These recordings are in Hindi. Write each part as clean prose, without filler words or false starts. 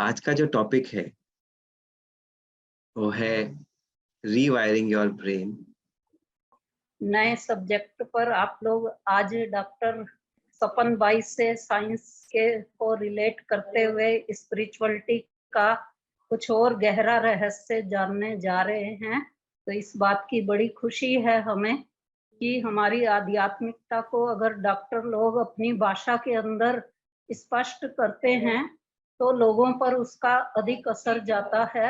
आज का जो टॉपिक है वो है रीवायरिंग योर ब्रेन। नए सब्जेक्ट पर आप लोग आज डॉक्टर सपन बाई से साइंस के को रिलेट करते हुए स्पिरिचुअलिटी का कुछ और गहरा रहस्य जानने जा रहे हैं। तो इस बात की बड़ी खुशी है हमें कि हमारी आध्यात्मिकता को अगर डॉक्टर लोग अपनी भाषा के अंदर स्पष्ट करते हैं तो लोगों पर उसका अधिक असर जाता है।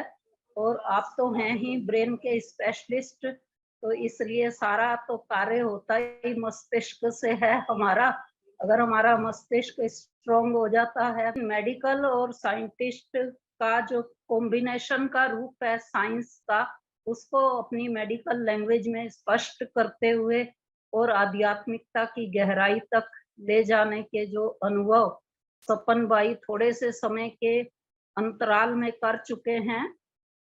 और आप तो हैं ही ब्रेन के स्पेशलिस्ट, तो इसलिए सारा तो कार्य होता ही मस्तिष्क से है हमारा। अगर हमारा मस्तिष्क स्ट्रोंग हो जाता है, मेडिकल और साइंटिस्ट का जो कॉम्बिनेशन का रूप है साइंस का, उसको अपनी मेडिकल लैंग्वेज में स्पष्ट करते हुए और आध्यात्मिकता की गहराई तक ले जाने के जो अनुभव सपन भाई थोड़े से समय के अंतराल में कर चुके हैं,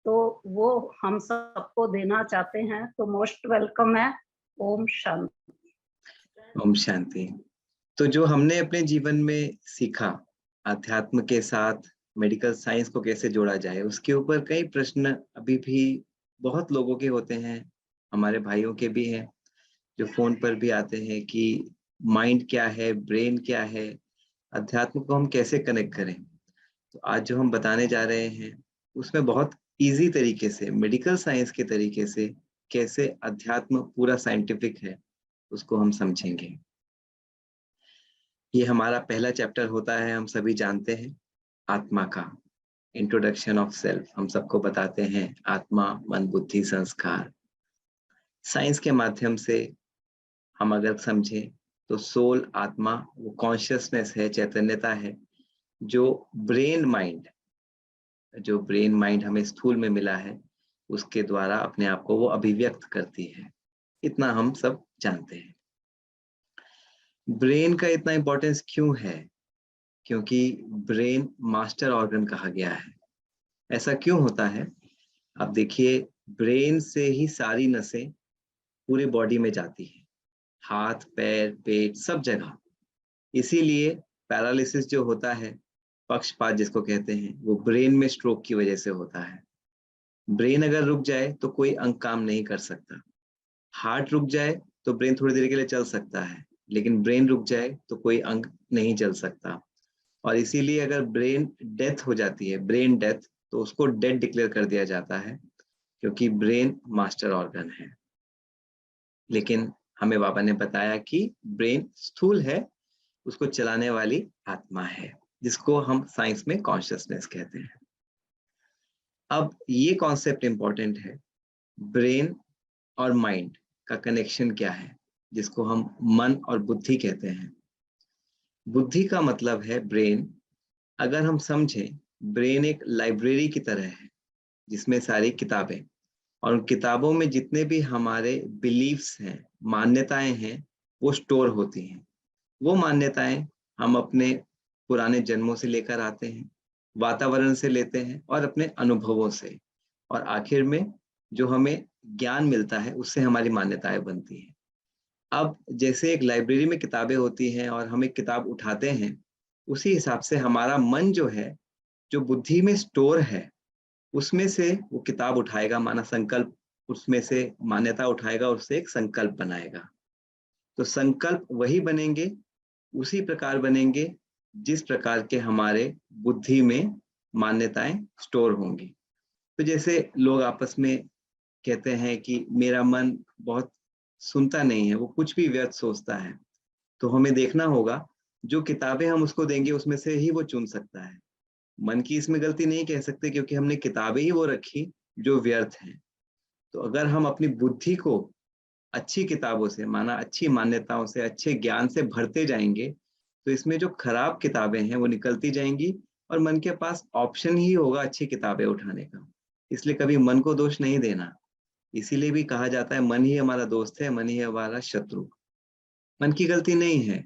तो वो हम सबको देना चाहते हैं। तो मोस्ट वेलकम है। ओम शांति। ओम शांति। तो जो हमने अपने जीवन में सीखा, अध्यात्म के साथ मेडिकल साइंस को कैसे जोड़ा जाए, उसके ऊपर कई प्रश्न अभी भी बहुत लोगों के होते हैं। हमारे भाइयों के भी हैं जो फोन पर भी आते हैं कि माइंड क्या है, ब्रेन क्या है, अध्यात्म को हम कैसे कनेक्ट करें। तो आज जो हम बताने जा रहे हैं उसमें बहुत इजी तरीके से, मेडिकल साइंस के तरीके से कैसे अध्यात्म पूरा साइंटिफिक है उसको हम समझेंगे। ये हमारा पहला चैप्टर होता है, हम सभी जानते हैं, आत्मा का इंट्रोडक्शन ऑफ सेल्फ। हम सबको बताते हैं आत्मा, मन, बुद्धि, संस्कार। साइंस के माध्यम से हम अगर समझें तो सोल, आत्मा, वो कॉन्शियसनेस है, चैतन्यता है, जो ब्रेन माइंड हमें स्थूल में मिला है, उसके द्वारा अपने आप को वो अभिव्यक्त करती है। इतना हम सब जानते हैं। ब्रेन का इतना इंपॉर्टेंस क्यों है? क्योंकि ब्रेन मास्टर ऑर्गन कहा गया है। ऐसा क्यों होता है? आप देखिए, ब्रेन से ही सारी नसें पूरे बॉडी में जाती है, हाथ, पैर, पेट, सब जगह। इसीलिए पैरालिसिस जो होता है, पक्षपात जिसको कहते हैं, वो ब्रेन में स्ट्रोक की वजह से होता है। ब्रेन अगर रुक जाए तो कोई अंग काम नहीं कर सकता। हार्ट रुक जाए तो ब्रेन थोड़ी देर के लिए चल सकता है, लेकिन ब्रेन रुक जाए तो कोई अंग नहीं चल सकता। और इसीलिए अगर ब्रेन डेथ हो जाती है, ब्रेन डेथ, तो उसको डेड डिक्लेयर कर दिया जाता है, क्योंकि ब्रेन मास्टर ऑर्गन है। लेकिन हमें बाबा ने बताया कि ब्रेन स्थूल है, उसको चलाने वाली आत्मा है, जिसको हम साइंस में कॉन्शियसनेस कहते हैं। अब ये कॉन्सेप्ट इंपॉर्टेंट है, ब्रेन और माइंड का कनेक्शन क्या है, जिसको हम मन और बुद्धि कहते हैं। बुद्धि का मतलब है ब्रेन। अगर हम समझें, ब्रेन एक लाइब्रेरी की तरह है जिसमें सारी किताबें, और उन किताबों में जितने भी हमारे बिलीफ्स हैं, मान्यताएं हैं, वो स्टोर होती हैं। वो मान्यताएं हम अपने पुराने जन्मों से लेकर आते हैं, वातावरण से लेते हैं और अपने अनुभवों से, और आखिर में जो हमें ज्ञान मिलता है उससे हमारी मान्यताएं बनती हैं। अब जैसे एक लाइब्रेरी में किताबें होती हैं और हम एक किताब उठाते हैं, उसी हिसाब से हमारा मन जो है, जो बुद्धि में स्टोर है, उसमें से वो किताब उठाएगा, माना संकल्प, उसमें से मान्यता उठाएगा, उससे एक संकल्प बनाएगा। तो संकल्प वही बनेंगे, उसी प्रकार बनेंगे जिस प्रकार के हमारे बुद्धि में मान्यताएं स्टोर होंगी। तो जैसे लोग आपस में कहते हैं कि मेरा मन बहुत सुनता नहीं है, वो कुछ भी व्यर्थ सोचता है, तो हमें देखना होगा जो किताबें हम उसको देंगे उसमें से ही वो चुन सकता है। मन की इसमें गलती नहीं कह सकते, क्योंकि हमने किताबें ही वो रखी जो व्यर्थ हैं। तो अगर हम अपनी बुद्धि को अच्छी किताबों से, माना अच्छी मान्यताओं से, अच्छे ज्ञान से भरते जाएंगे, तो इसमें जो खराब किताबें हैं वो निकलती जाएंगी, और मन के पास ऑप्शन ही होगा अच्छी किताबें उठाने का। इसलिए कभी मन को दोष नहीं देना। इसीलिए भी कहा जाता है मन ही हमारा दोस्त है, मन ही हमारा शत्रु। मन की गलती नहीं है।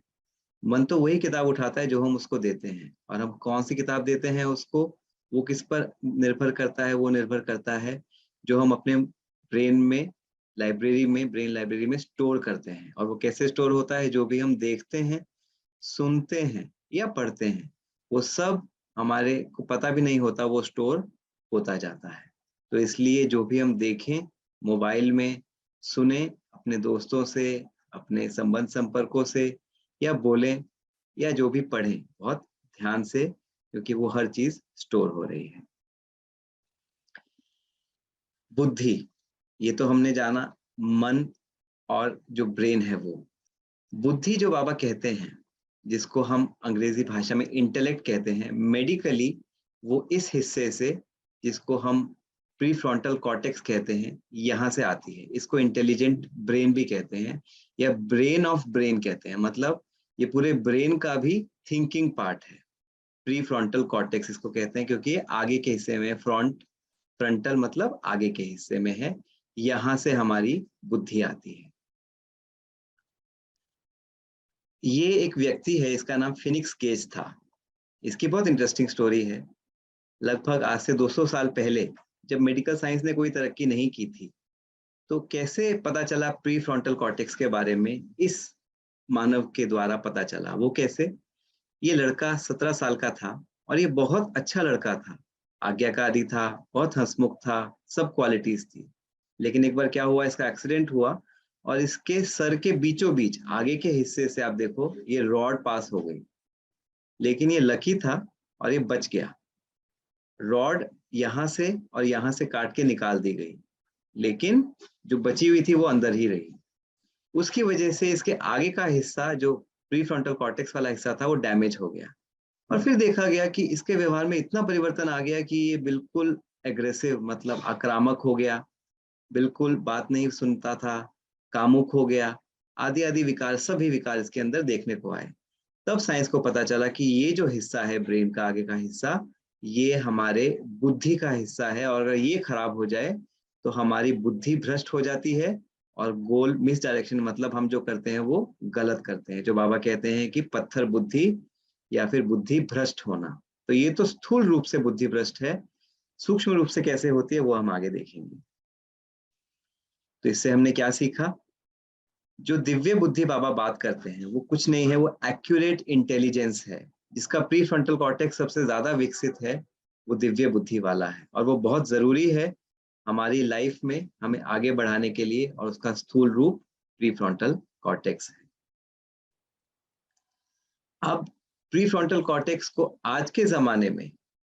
मन तो वही किताब उठाता है जो हम उसको देते हैं, और हम कौन सी किताब देते हैं उसको, वो किस पर निर्भर करता है? वो निर्भर करता है जो हम अपने ब्रेन में, ब्रेन लाइब्रेरी में स्टोर करते हैं। और वो कैसे स्टोर होता है? जो भी हम देखते हैं, सुनते हैं या पढ़ते हैं, वो सब हमारे को पता भी नहीं होता वो स्टोर होता जाता है। तो इसलिए जो भी हम देखें मोबाइल में, सुने अपने दोस्तों से, अपने संबंध संपर्कों से, या बोलें या जो भी पढ़ें, बहुत ध्यान से, क्योंकि वो हर चीज स्टोर हो रही है। बुद्धि, ये तो हमने जाना, मन और जो ब्रेन है वो। बुद्धि जो बाबा कहते हैं, जिसको हम अंग्रेजी भाषा में इंटेलेक्ट कहते हैं, मेडिकली वो इस हिस्से से, जिसको हम प्री फ्रंटल कॉर्टेक्स कहते हैं, यहाँ से आती है। इसको इंटेलिजेंट ब्रेन भी कहते हैं या ब्रेन ऑफ ब्रेन कहते हैं। मतलब ये पूरे ब्रेन का भी थिंकिंग पार्ट है। प्री फ्रंटल कॉर्टेक्स इसको कहते हैं, क्योंकि ये आगे के हिस्से में, फ्रंटल मतलब आगे के हिस्से में है, यहाँ से हमारी बुद्धि आती है। ये एक व्यक्ति है, इसका नाम फिनिक्स गेज था। इसकी बहुत इंटरेस्टिंग स्टोरी है। लगभग आज से 200 साल पहले, जब मेडिकल साइंस ने कोई तरक्की नहीं की थी, तो कैसे पता चला प्री फ्रंटल कॉर्टेक्स के बारे में, इस मानव के द्वारा पता चला। वो कैसे? ये लड़का 17 साल का था और ये बहुत अच्छा लड़का था, आज्ञाकारी था, बहुत हंसमुख था, सब क्वालिटीज थी। लेकिन एक बार क्या हुआ, इसका एक्सीडेंट हुआ और इसके सर के बीचों बीच आगे के हिस्से से आप देखो ये रॉड पास हो गई। लेकिन ये लकी था और ये बच गया। रॉड यहाँ से और यहाँ से काट के निकाल दी गई, लेकिन जो बची हुई थी वो अंदर ही रही। उसकी वजह से इसके आगे का हिस्सा, जो प्री फ्रंटल कॉर्टेक्स वाला हिस्सा था, वो डैमेज हो गया। और फिर देखा गया कि इसके व्यवहार में इतना परिवर्तन आ गया कि ये बिल्कुल एग्रेसिव, मतलब आक्रामक हो गया, बिल्कुल बात नहीं सुनता था, कामुक हो गया, आदि आदि विकार, सभी विकार इसके अंदर देखने को आए। तब साइंस को पता चला कि ये जो हिस्सा है ब्रेन का आगे का हिस्सा, ये हमारे बुद्धि का हिस्सा है, और अगर ये खराब हो जाए तो हमारी बुद्धि भ्रष्ट हो जाती है और गोल मिस डायरेक्शन, मतलब हम जो करते हैं वो गलत करते हैं, जो बाबा कहते हैं कि पत्थर बुद्धि या फिर बुद्धि भ्रष्ट होना। तो ये तो स्थूल रूप से बुद्धि भ्रष्ट है, सूक्ष्म रूप से कैसे होती है वो हम आगे देखेंगे। तो इससे हमने क्या सीखा? जो दिव्य बुद्धि बाबा बात करते हैं वो कुछ नहीं है, वो एक्यूरेट इंटेलिजेंस है। जिसका प्री फ्रंटल कॉर्टेक्स सबसे ज्यादा विकसित है, वो दिव्य बुद्धि वाला है, और वो बहुत जरूरी है हमारी लाइफ में हमें आगे बढ़ाने के लिए, और उसका स्थूल रूप प्री फ्रंटल कॉर्टेक्स है। अब प्री फ्रंटल कॉर्टेक्स को आज के जमाने में,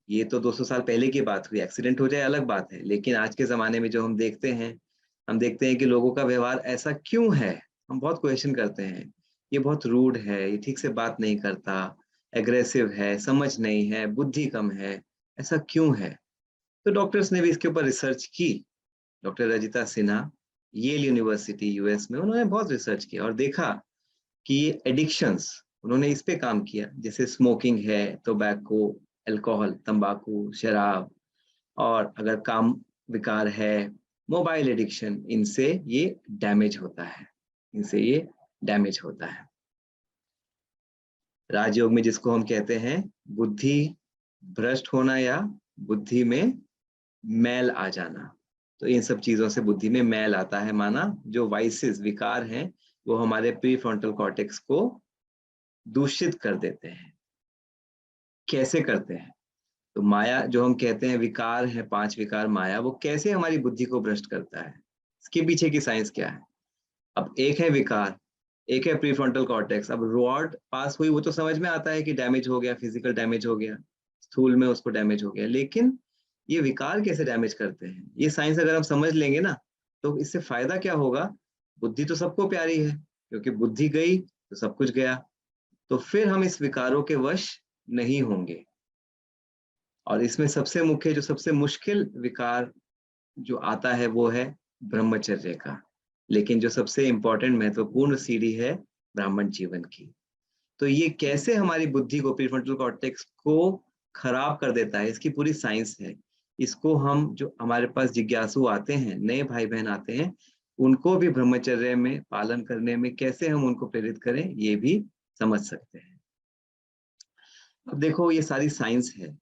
ये तो 200 साल पहले की बात हुई, एक्सीडेंट हो जाए अलग बात है, लेकिन आज के जमाने में जो हम देखते हैं कि लोगों का व्यवहार ऐसा क्यों है। हम बहुत क्वेश्चन करते हैं, ये बहुत रूड है, ये ठीक से बात नहीं करता, एग्रेसिव है, समझ नहीं है, बुद्धि कम है, ऐसा क्यों है? तो डॉक्टर्स ने भी इसके ऊपर रिसर्च की। Doctor Rajita Sinha, Yale University US में, उन्होंने बहुत रिसर्च किया और देखा कि ये एडिक्शंस, उन्होंने इस पे काम किया, जैसे स्मोकिंग है, टोबैको, अल्कोहल, तंबाकू, शराब, और अगर काम विकार है, मोबाइल एडिक्शन, इनसे ये डैमेज होता है, इनसे ये डैमेज होता है। राजयोग में जिसको हम कहते हैं बुद्धि भ्रष्ट होना या बुद्धि में मैल आ जाना, तो इन सब चीजों से बुद्धि में मैल आता है। माना जो वाइसेस, विकार हैं, वो हमारे प्री फ्रंटल कॉर्टेक्स को दूषित कर देते हैं। कैसे करते हैं? तो माया जो हम कहते हैं, विकार है, 5 विकार माया, वो कैसे हमारी बुद्धि को भ्रष्ट करता है, इसके पीछे की साइंस क्या है? अब एक है विकार, एक है प्रीफ्रंटल कॉर्टेक्स। अब रॉड पास हुई, वो तो समझ में आता है कि डैमेज हो गया, फिजिकल डैमेज हो गया, स्थूल में उसको डैमेज हो गया, लेकिन ये विकार कैसे डैमेज करते हैं, ये साइंस अगर हम समझ लेंगे ना, तो इससे फायदा क्या होगा? बुद्धि तो सबको प्यारी है, क्योंकि बुद्धि गई तो सब कुछ गया, तो फिर हम इस विकारों के वश नहीं होंगे। और इसमें सबसे मुख्य, जो सबसे मुश्किल विकार जो आता है, वो है ब्रह्मचर्य का। लेकिन जो सबसे इंपॉर्टेंट महत्वपूर्ण सीढ़ी है ब्राह्मण जीवन की। तो ये कैसे हमारी बुद्धि को, प्रीफ्रंटल कॉर्टेक्स को खराब कर देता है, इसकी पूरी साइंस है। इसको हम, जो हमारे पास जिज्ञासु आते हैं, नए भाई बहन आते हैं, उनको भी ब्रह्मचर्य में पालन करने में कैसे हम उनको प्रेरित करें, ये भी समझ सकते हैं। अब देखो, ये सारी साइंस है।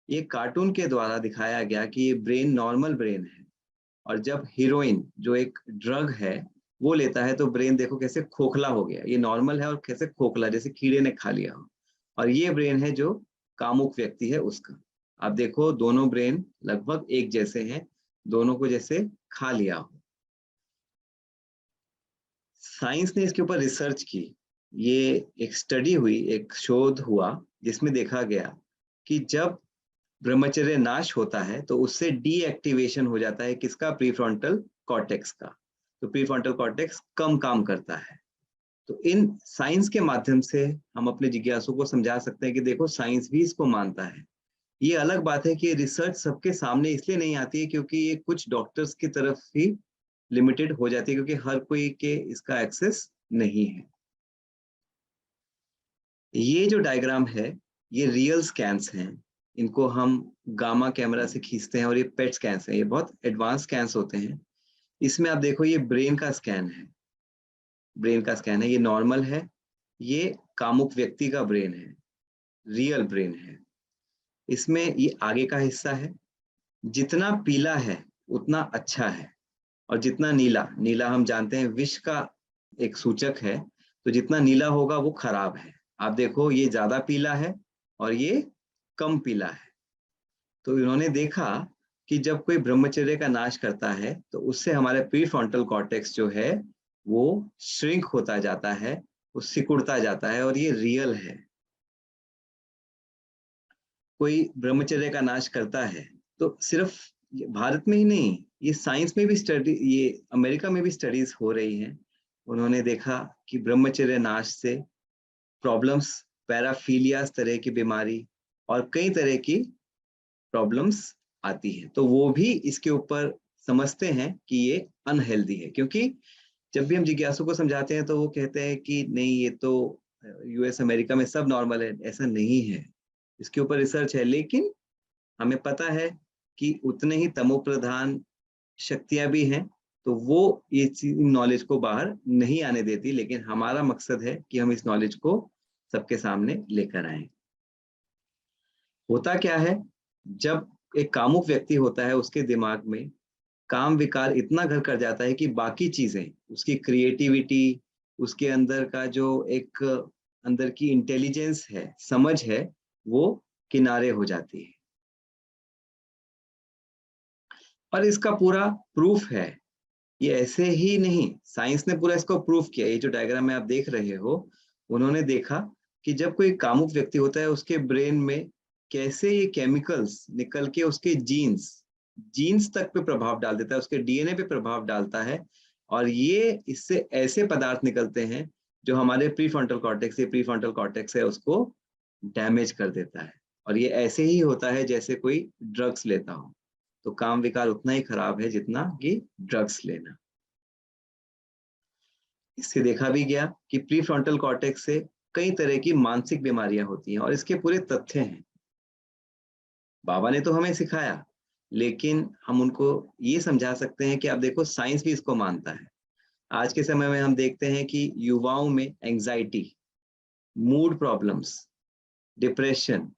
ये कार्टून के द्वारा दिखाया गया कि ये ब्रेन नॉर्मल ब्रेन है, और जब हीरोइन जो एक ड्रग है वो लेता है, तो ब्रेन देखो कैसे खोखला हो गया। ये नॉर्मल है और कैसे खोखला, जैसे कीड़े ने खा लिया हो। और ये ब्रेन है जो कामुक व्यक्ति है उसका। आप देखो दोनों ब्रेन लगभग एक जैसे हैं, दोनों को जैसे खा लिया हो। साइंस ने इसके ऊपर रिसर्च की, ये एक स्टडी हुई, एक शोध हुआ जिसमें देखा गया कि जब ब्रह्मचर्य नाश होता है तो उससे डीएक्टिवेशन हो जाता है किसका, प्रीफ्रंटल कॉर्टेक्स का। तो प्रीफ्रंटल कॉर्टेक्स कम काम करता है। तो इन साइंस के माध्यम से हम अपने जिज्ञासु को समझा सकते हैं कि देखो साइंस भी इसको मानता है। ये अलग बात है कि रिसर्च सबके सामने इसलिए नहीं आती है क्योंकि ये कुछ डॉक्टर्स की तरफ ही लिमिटेड हो जाती है, क्योंकि हर कोई के इसका एक्सेस नहीं है। ये जो डायग्राम है ये रियल स्कैन्स हैं, इनको हम गामा कैमरा से खींचते हैं और ये पेट स्कैन्स हैं, ये बहुत एडवांस स्कैन्स होते हैं। इसमें आप देखो ये ब्रेन का स्कैन है, ब्रेन का स्कैन है, ये नॉर्मल है, ये कामुक व्यक्ति का ब्रेन है, रियल ब्रेन है। इसमें ये आगे का हिस्सा है, जितना पीला है उतना अच्छा है, और जितना नीला, नीला हम जानते हैं विष का एक सूचक है, तो जितना नीला होगा वो खराब है। आप देखो ये ज्यादा पीला है और ये कम पीला है। तो इन्होंने देखा कि जब कोई ब्रह्मचर्य का नाश करता है तो उससे हमारे प्रीफ्रंटल कॉर्टेक्स जो है वो श्रिंक होता जाता है, वो सिकुड़ता जाता है, और ये रियल है। कोई ब्रह्मचर्य का नाश करता है तो सिर्फ भारत में ही नहीं, ये साइंस में भी स्टडी, ये अमेरिका में भी स्टडीज हो रही हैं। उन्होंने देखा कि ब्रह्मचर्य नाश से प्रॉब्लम्स, पैराफीलिया तरह की बीमारी और कई तरह की प्रॉब्लम्स आती हैं, तो वो भी इसके ऊपर समझते हैं कि ये अनहेल्दी है। क्योंकि जब भी हम जिज्ञासु को समझाते हैं तो वो कहते हैं कि नहीं ये तो यूएस अमेरिका में सब नॉर्मल है, ऐसा नहीं है, इसके ऊपर रिसर्च है। लेकिन हमें पता है कि उतने ही तमोप्रधान शक्तियां भी हैं, तो वो ये नॉलेज को बाहर नहीं आने देती। लेकिन हमारा मकसद है कि हम इस नॉलेज को सबके सामने लेकर आए। होता क्या है, जब एक कामुक व्यक्ति होता है उसके दिमाग में काम विकार इतना घर कर जाता है कि बाकी चीजें, उसकी क्रिएटिविटी, उसके अंदर का जो एक अंदर की इंटेलिजेंस है, समझ है, वो किनारे हो जाती है। और इसका पूरा प्रूफ है, ये ऐसे ही नहीं, साइंस ने पूरा इसको प्रूफ किया। ये जो डायग्राम में आप देख रहे हो, उन्होंने देखा कि जब कोई कामुक व्यक्ति होता है उसके ब्रेन में कैसे ये केमिकल्स निकल के उसके जीन्स जीन्स तक पे प्रभाव डाल देता है, उसके डीएनए पे प्रभाव डालता है, और ये इससे ऐसे पदार्थ निकलते हैं जो हमारे प्रीफ्रंटल कॉर्टेक्स, ये प्रीफ्रंटल कॉर्टेक्स है उसको डैमेज कर देता है। और ये ऐसे ही होता है जैसे कोई ड्रग्स लेता हो, तो काम विकार उतना ही खराब है जितना कि ड्रग्स लेना। इससे देखा भी गया कि प्रीफ्रंटल कॉर्टेक्स से कई तरह की मानसिक बीमारियां होती हैं, और इसके पूरे तथ्य हैं। बाबा ने तो हमें सिखाया, लेकिन हम उनको ये समझा सकते हैं कि आप देखो साइंस भी इसको मानता है। आज के समय में हम देखते हैं कि युवाओं में anxiety, mood problems, depression,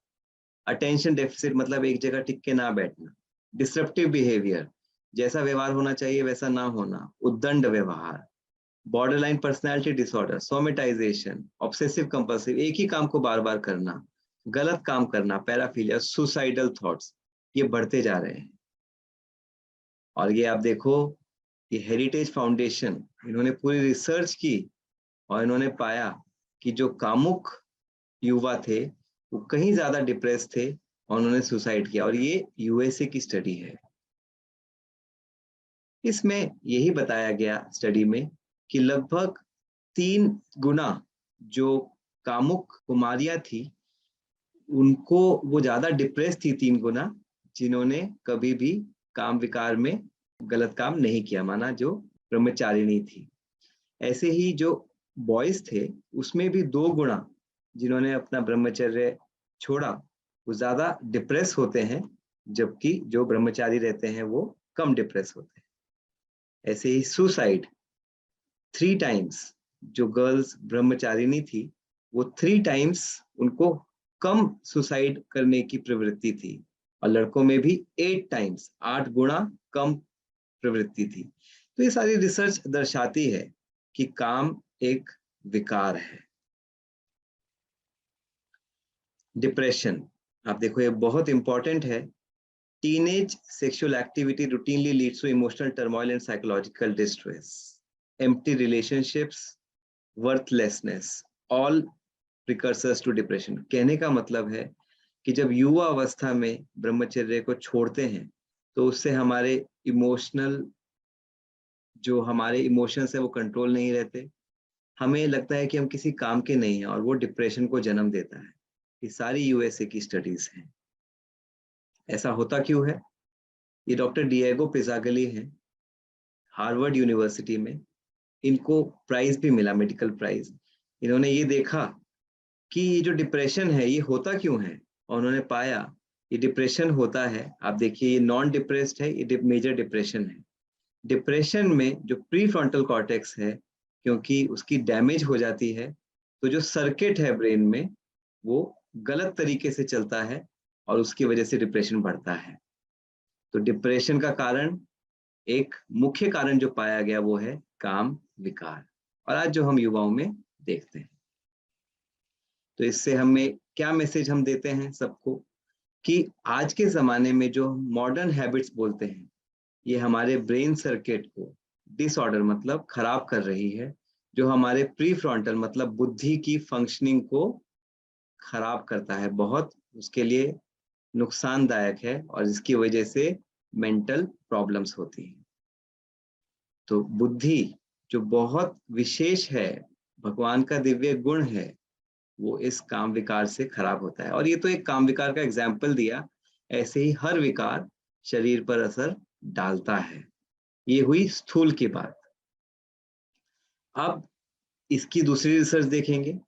attention deficit मतलब एक जगह टिक के ना बैठना, डिसरप्टिव बिहेवियर, जैसा व्यवहार होना चाहिए वैसा ना होना, उद्दंड व्यवहार, borderline personality disorder, somatisation, obsessive compulsive, एक ही काम को बार बार करना, गलत काम करना, पैराफिलिया, सुसाइडल थॉट्स, ये बढ़ते जा रहे हैं। और ये आप देखो, ये हेरिटेज फाउंडेशन, इन्होंने पूरी रिसर्च की और इन्होंने पाया कि जो कामुक युवा थे वो कहीं ज्यादा डिप्रेस थे और उन्होंने सुसाइड किया। और ये यूएसए की स्टडी है। इसमें यही बताया गया स्टडी में कि लगभग 3 गुना जो कामुक कुमारियां थी उनको, वो ज्यादा डिप्रेस थी 3 गुना, जिन्होंने कभी भी काम विकार में गलत काम नहीं किया, माना जो ब्रह्मचारिणी थी। ऐसे ही जो बॉयज थे उसमें भी 2 गुना जिन्होंने अपना ब्रह्मचर्य छोड़ा वो ज्यादा डिप्रेस होते हैं, जबकि जो ब्रह्मचारी रहते हैं वो कम डिप्रेस होते हैं। ऐसे ही सुसाइड, 3 टाइम्स जो गर्ल्स ब्रह्मचारिणी थी वो 3 टाइम्स उनको कम सुसाइड करने की प्रवृत्ति थी, और लड़कों में भी 8 टाइम्स, 8 गुना कम प्रवृत्ति थी। तो ये सारी रिसर्च दर्शाती है कि काम एक विकार है। डिप्रेशन, आप देखो ये बहुत इंपॉर्टेंट है। Teenage sexual activity routinely leads to emotional turmoil and psychological distress, empty relationships, worthlessness, all precursors to depression। कहने का मतलब है कि जब युवा अवस्था में ब्रह्मचर्य को छोड़ते हैं तो उससे हमारे इमोशनल, जो हमारे इमोशंस है वो कंट्रोल नहीं रहते, हमें लगता है कि हम किसी काम के नहीं हैं, और वो डिप्रेशन को जन्म देता है। ये सारी यूएसए की स्टडीज हैं। ऐसा होता क्यों है? ये डॉक्टर डिएगो पिज़ागली हैं, हार्वर्ड यूनिवर्सिटी में। इनको प्राइज भी मिला, मेडिकल प्राइज। इन्होंने ये देखा कि ये जो डिप्रेशन है ये होता क्यों है, और उन्होंने पाया ये डिप्रेशन होता है। आप देखिए ये नॉन डिप्रेस्ड है, ये मेजर डिप्रेशन है। डिप्रेशन में जो प्री फ्रंटल कॉर्टेक्स है, क्योंकि उसकी डैमेज हो जाती है, तो जो सर्किट है ब्रेन में वो गलत तरीके से चलता है, और उसकी वजह से डिप्रेशन बढ़ता है। तो डिप्रेशन का कारण, एक मुख्य कारण जो पाया गया वो है काम विकार, और आज जो हम युवाओं में देखते हैं। तो इससे हमें क्या मैसेज हम देते हैं सबको, कि आज के जमाने में जो मॉडर्न हैबिट्स बोलते हैं, ये हमारे ब्रेन सर्किट को डिसऑर्डर मतलब खराब कर रही है, जो हमारे प्री फ्रंटल मतलब बुद्धि की फंक्शनिंग को खराब करता है बहुत, उसके लिए नुकसानदायक है, और इसकी वजह से मेंटल प्रॉब्लम्स होती हैं। तो बुद्धि जो बहुत विशेष है, भगवान का दिव्य गुण है, वो इस काम विकार से खराब होता है। और ये तो एक काम विकार का एग्जाम्पल दिया, ऐसे ही हर विकार शरीर पर असर डालता है। ये हुई स्थूल की बात। अब इसकी दूसरी रिसर्च देखेंगे।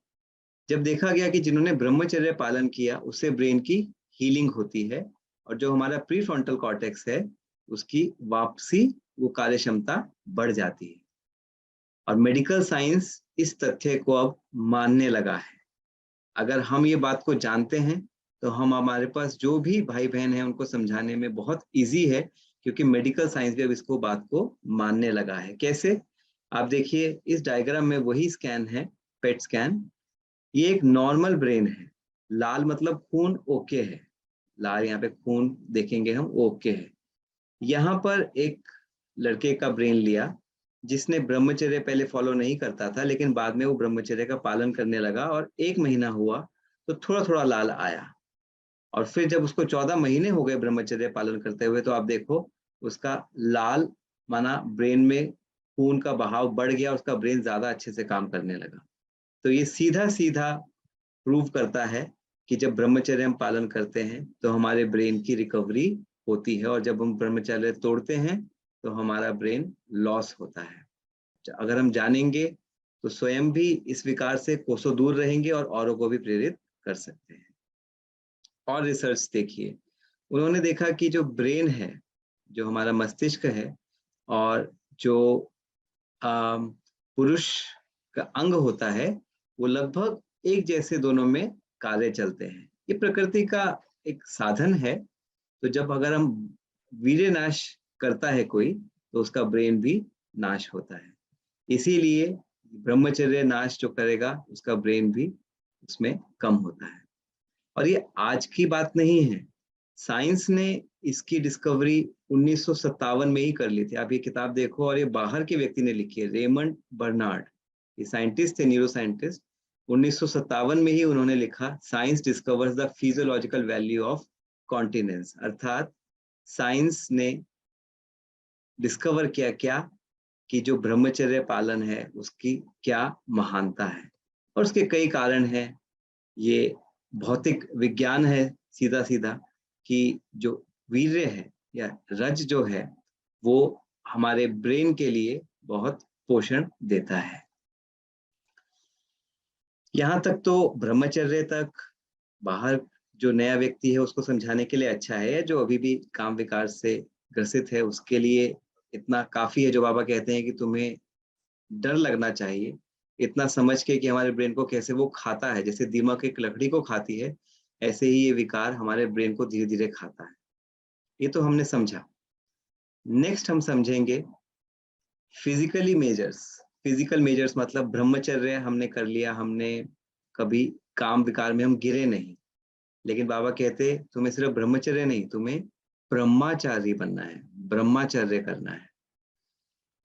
जब देखा गया कि जिन्होंने ब्रह्मचर्य पालन किया उससे ब्रेन की हीलिंग होती है, और जो हमारा प्री फ्रंटल कॉर्टेक्स है उसकी वापसी, वो कार्य क्षमता बढ़ जाती है। और मेडिकल साइंस इस तथ्य को अब मानने लगा है। अगर हम ये बात को जानते हैं तो हम, हमारे पास जो भी भाई बहन हैं उनको समझाने में बहुत इजी है, क्योंकि मेडिकल साइंस भी अब इसको बात को मानने लगा है। कैसे? आप देखिए इस डायग्राम में वही स्कैन है, पेट स्कैन। ये एक नॉर्मल ब्रेन है, लाल मतलब खून ओके है, लाल यहाँ पे खून देखेंगे हम ओके है। यहाँ पर एक लड़के का ब्रेन लिया जिसने ब्रह्मचर्य पहले फॉलो नहीं करता था, लेकिन बाद में वो ब्रह्मचर्य का पालन करने लगा, और 1 महीना हुआ तो थोड़ा थोड़ा लाल आया। और फिर जब उसको 14 महीने हो गए ब्रह्मचर्य पालन करते हुए, तो आप देखो उसका लाल माना ब्रेन में खून का बहाव बढ़ गया, उसका ब्रेन ज्यादा अच्छे से काम करने लगा। तो ये सीधा सीधा प्रूव करता है कि जब ब्रह्मचर्य हम पालन करते हैं तो हमारे ब्रेन की रिकवरी होती है, और जब हम ब्रह्मचर्य तोड़ते हैं तो हमारा ब्रेन लॉस होता है। अगर हम जानेंगे तो स्वयं भी इस विकार से कोसों दूर रहेंगे और औरों को भी प्रेरित कर सकते हैं। और रिसर्च देखिए, उन्होंने देखा कि जो ब्रेन है, जो हमारा मस्तिष्क है, और जो पुरुष का अंग होता है, वो लगभग एक जैसे दोनों में कार्य चलते हैं। ये प्रकृति का एक साधन है। तो जब अगर हम वीर्य नाश करता है कोई, तो उसका ब्रेन भी नाश होता है। इसीलिए ब्रह्मचर्य नाश जो करेगा उसका ब्रेन भी उसमें कम होता है। और ये आज की बात नहीं है, साइंस ने इसकी डिस्कवरी 1957 में ही कर ली थी। आप ये किताब देखो, और ये बाहर के व्यक्ति ने लिखी है, रेमंड बर्नार्ड। ये साइंटिस्ट थे, न्यूरो साइंटिस्ट। 1957 में ही उन्होंने लिखा, science discovers the physiological value of continence. अर्थात साइंस ने डिस्कवर किया क्या, कि जो ब्रह्मचर्य पालन है उसकी क्या महानता है। और उसके कई कारण हैं। ये भौतिक विज्ञान है सीधा सीधा, कि जो वीर्य है या रज जो है वो हमारे ब्रेन के लिए बहुत पोषण देता है। यहाँ तक तो ब्रह्मचर्य तक बाहर जो नया व्यक्ति है उसको समझाने के लिए अच्छा है। जो अभी भी काम विकार से ग्रसित है उसके लिए इतना काफी है, जो बाबा कहते हैं कि तुम्हें डर लगना चाहिए, इतना समझ के कि हमारे ब्रेन को कैसे वो खाता है, जैसे दीमक एक लकड़ी को खाती है, ऐसे ही ये विकार हमारे ब्रेन को धीरे धीरे खाता है। ये तो हमने समझा। नेक्स्ट हम समझेंगे फिजिकली मेजर्स। फिजिकल मेजर्स मतलब ब्रह्मचर्य हमने कर लिया, हमने कभी काम विकार में हम गिरे नहीं, लेकिन बाबा कहते तुम्हें सिर्फ ब्रह्मचर्य नहीं, तुम्हें ब्रह्माचारी बनना है, ब्रह्माचर्य करना है।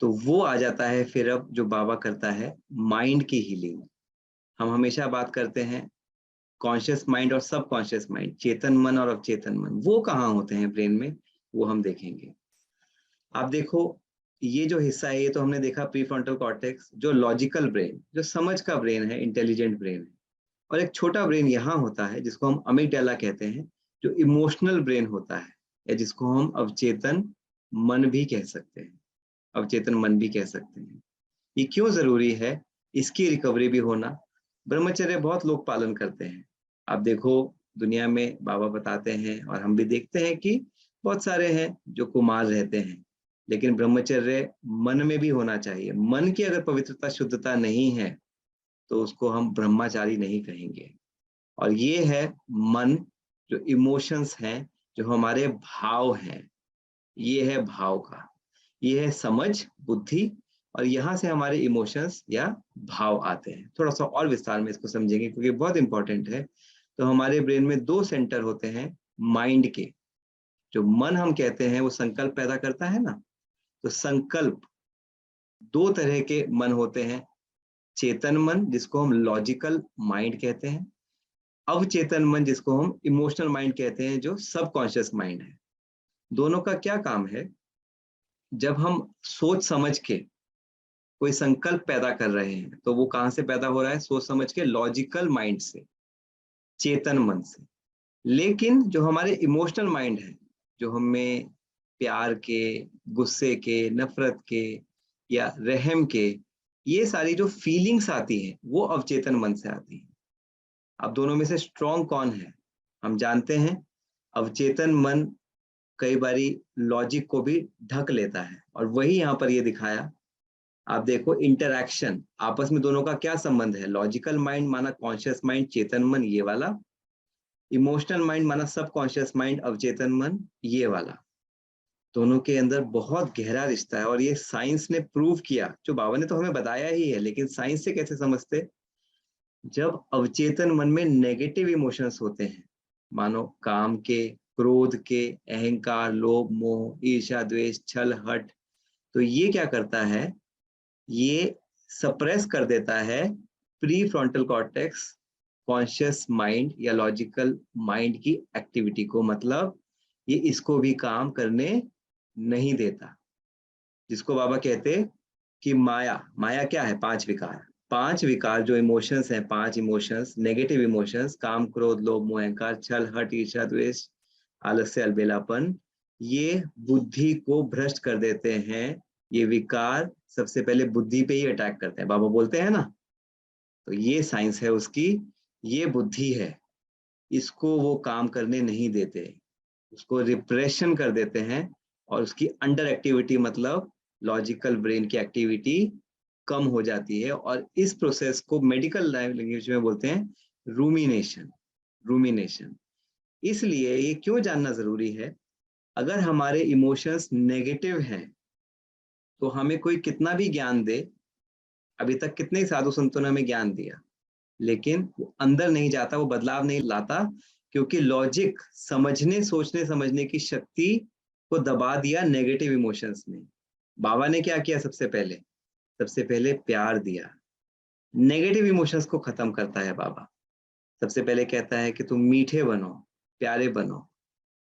तो वो आ जाता है फिर अब जो बाबा करता है माइंड की हीलिंग। हम हमेशा बात करते हैं कॉन्शियस माइंड और सब कॉन्शियस माइंड, चेतन मन और अवचेतन मन, वो कहाँ होते हैं ब्रेन में, वो हम देखेंगे। आप देखो ये जो हिस्सा है, ये तो हमने देखा प्री फ्रंटल कॉर्टेक्स, जो लॉजिकल ब्रेन, जो समझ का ब्रेन है, इंटेलिजेंट ब्रेन है। और एक छोटा ब्रेन यहाँ होता है जिसको हम अमिगडाला कहते हैं, जो इमोशनल ब्रेन होता है, या जिसको हम अवचेतन मन भी कह सकते हैं, अवचेतन मन भी कह सकते हैं। ये क्यों जरूरी है, इसकी रिकवरी भी होना। ब्रह्मचर्य बहुत लोग पालन करते हैं। आप देखो दुनिया में बाबा बताते हैं और हम भी देखते हैं कि बहुत सारे हैं जो कुमार रहते हैं, लेकिन ब्रह्मचर्य मन में भी होना चाहिए। मन की अगर पवित्रता शुद्धता नहीं है तो उसको हम ब्रह्मचारी नहीं कहेंगे। और ये है मन, जो इमोशंस हैं, जो हमारे भाव हैं, ये है भाव का, ये है समझ बुद्धि, और यहाँ से हमारे इमोशंस या भाव आते हैं। थोड़ा सा और विस्तार में इसको समझेंगे क्योंकि बहुत इंपॉर्टेंट है। तो हमारे ब्रेन में 2 सेंटर होते हैं माइंड के। जो मन हम कहते हैं वो संकल्प पैदा करता है ना, तो संकल्प 2 तरह के मन होते हैं। चेतन मन जिसको हम लॉजिकल माइंड कहते हैं, अवचेतन मन जिसको हम इमोशनल माइंड कहते हैं, जो सबकॉन्शियस माइंड है। दोनों का क्या काम है, जब हम सोच समझ के कोई संकल्प पैदा कर रहे हैं तो वो कहाँ से पैदा हो रहा है, सोच समझ के लॉजिकल माइंड से, चेतन मन से। लेकिन जो हमारे इमोशनल माइंड है, जो हमें प्यार के, गुस्से के, नफरत के या रहम के, ये सारी जो फीलिंग्स आती हैं वो अवचेतन मन से आती हैं। अब दोनों में से स्ट्रॉन्ग कौन है, हम जानते हैं अवचेतन मन कई बारी लॉजिक को भी ढक लेता है, और वही यहाँ पर ये दिखाया। आप देखो इंटरैक्शन आपस में दोनों का क्या संबंध है, लॉजिकल माइंड माना कॉन्शियस माइंड चेतन मन ये वाला, इमोशनल माइंड माना सब कॉन्शियस माइंड अवचेतन मन ये वाला। दोनों के अंदर बहुत गहरा रिश्ता है और ये साइंस ने प्रूव किया। जो बाबा ने तो हमें बताया ही है, लेकिन साइंस से कैसे समझते, जब अवचेतन मन में नेगेटिव इमोशंस होते हैं, मानो काम के, क्रोध के, अहंकार, लोभ, मोह, ईर्ष्या, द्वेष, छल, हट, तो ये क्या करता है, ये सप्रेस कर देता है pre frontal cortex conscious mind या लॉजिकल माइंड की एक्टिविटी को। मतलब ये इसको भी काम करने नहीं देता, जिसको बाबा कहते कि माया, माया क्या है, 5 विकार। 5 विकार जो इमोशंस हैं, 5 इमोशंस, नेगेटिव इमोशंस, काम, क्रोध, लोभ, मोह, अहंकार, छल, हट, ईर्ष्या, द्वेष, आलस्य, अलबेलापन, ये बुद्धि को भ्रष्ट कर देते हैं। ये विकार सबसे पहले बुद्धि पे ही अटैक करते हैं, बाबा बोलते हैं ना। तो ये साइंस है उसकी, ये बुद्धि है, इसको वो काम करने नहीं देते, उसको रिप्रेशन कर देते हैं। और उसकी अंडर एक्टिविटी मतलब लॉजिकल ब्रेन की एक्टिविटी कम हो जाती है, और इस प्रोसेस को मेडिकल लैंग्वेज में बोलते हैं रूमिनेशन। रूमिनेशन इसलिए ये क्यों जानना जरूरी है, अगर हमारे इमोशंस नेगेटिव हैं तो हमें कोई कितना भी ज्ञान दे, अभी तक कितने ही साधु संतों ने हमें ज्ञान दिया, लेकिन वो अंदर नहीं जाता, वो बदलाव नहीं लाता, क्योंकि लॉजिक, समझने सोचने समझने की शक्ति को दबा दिया नेगेटिव इमोशंस ने। बाबा ने क्या किया, सबसे पहले प्यार दिया। नेगेटिव इमोशंस को खत्म करता है बाबा। सबसे पहले कहता है कि तुम मीठे बनो, प्यारे बनो,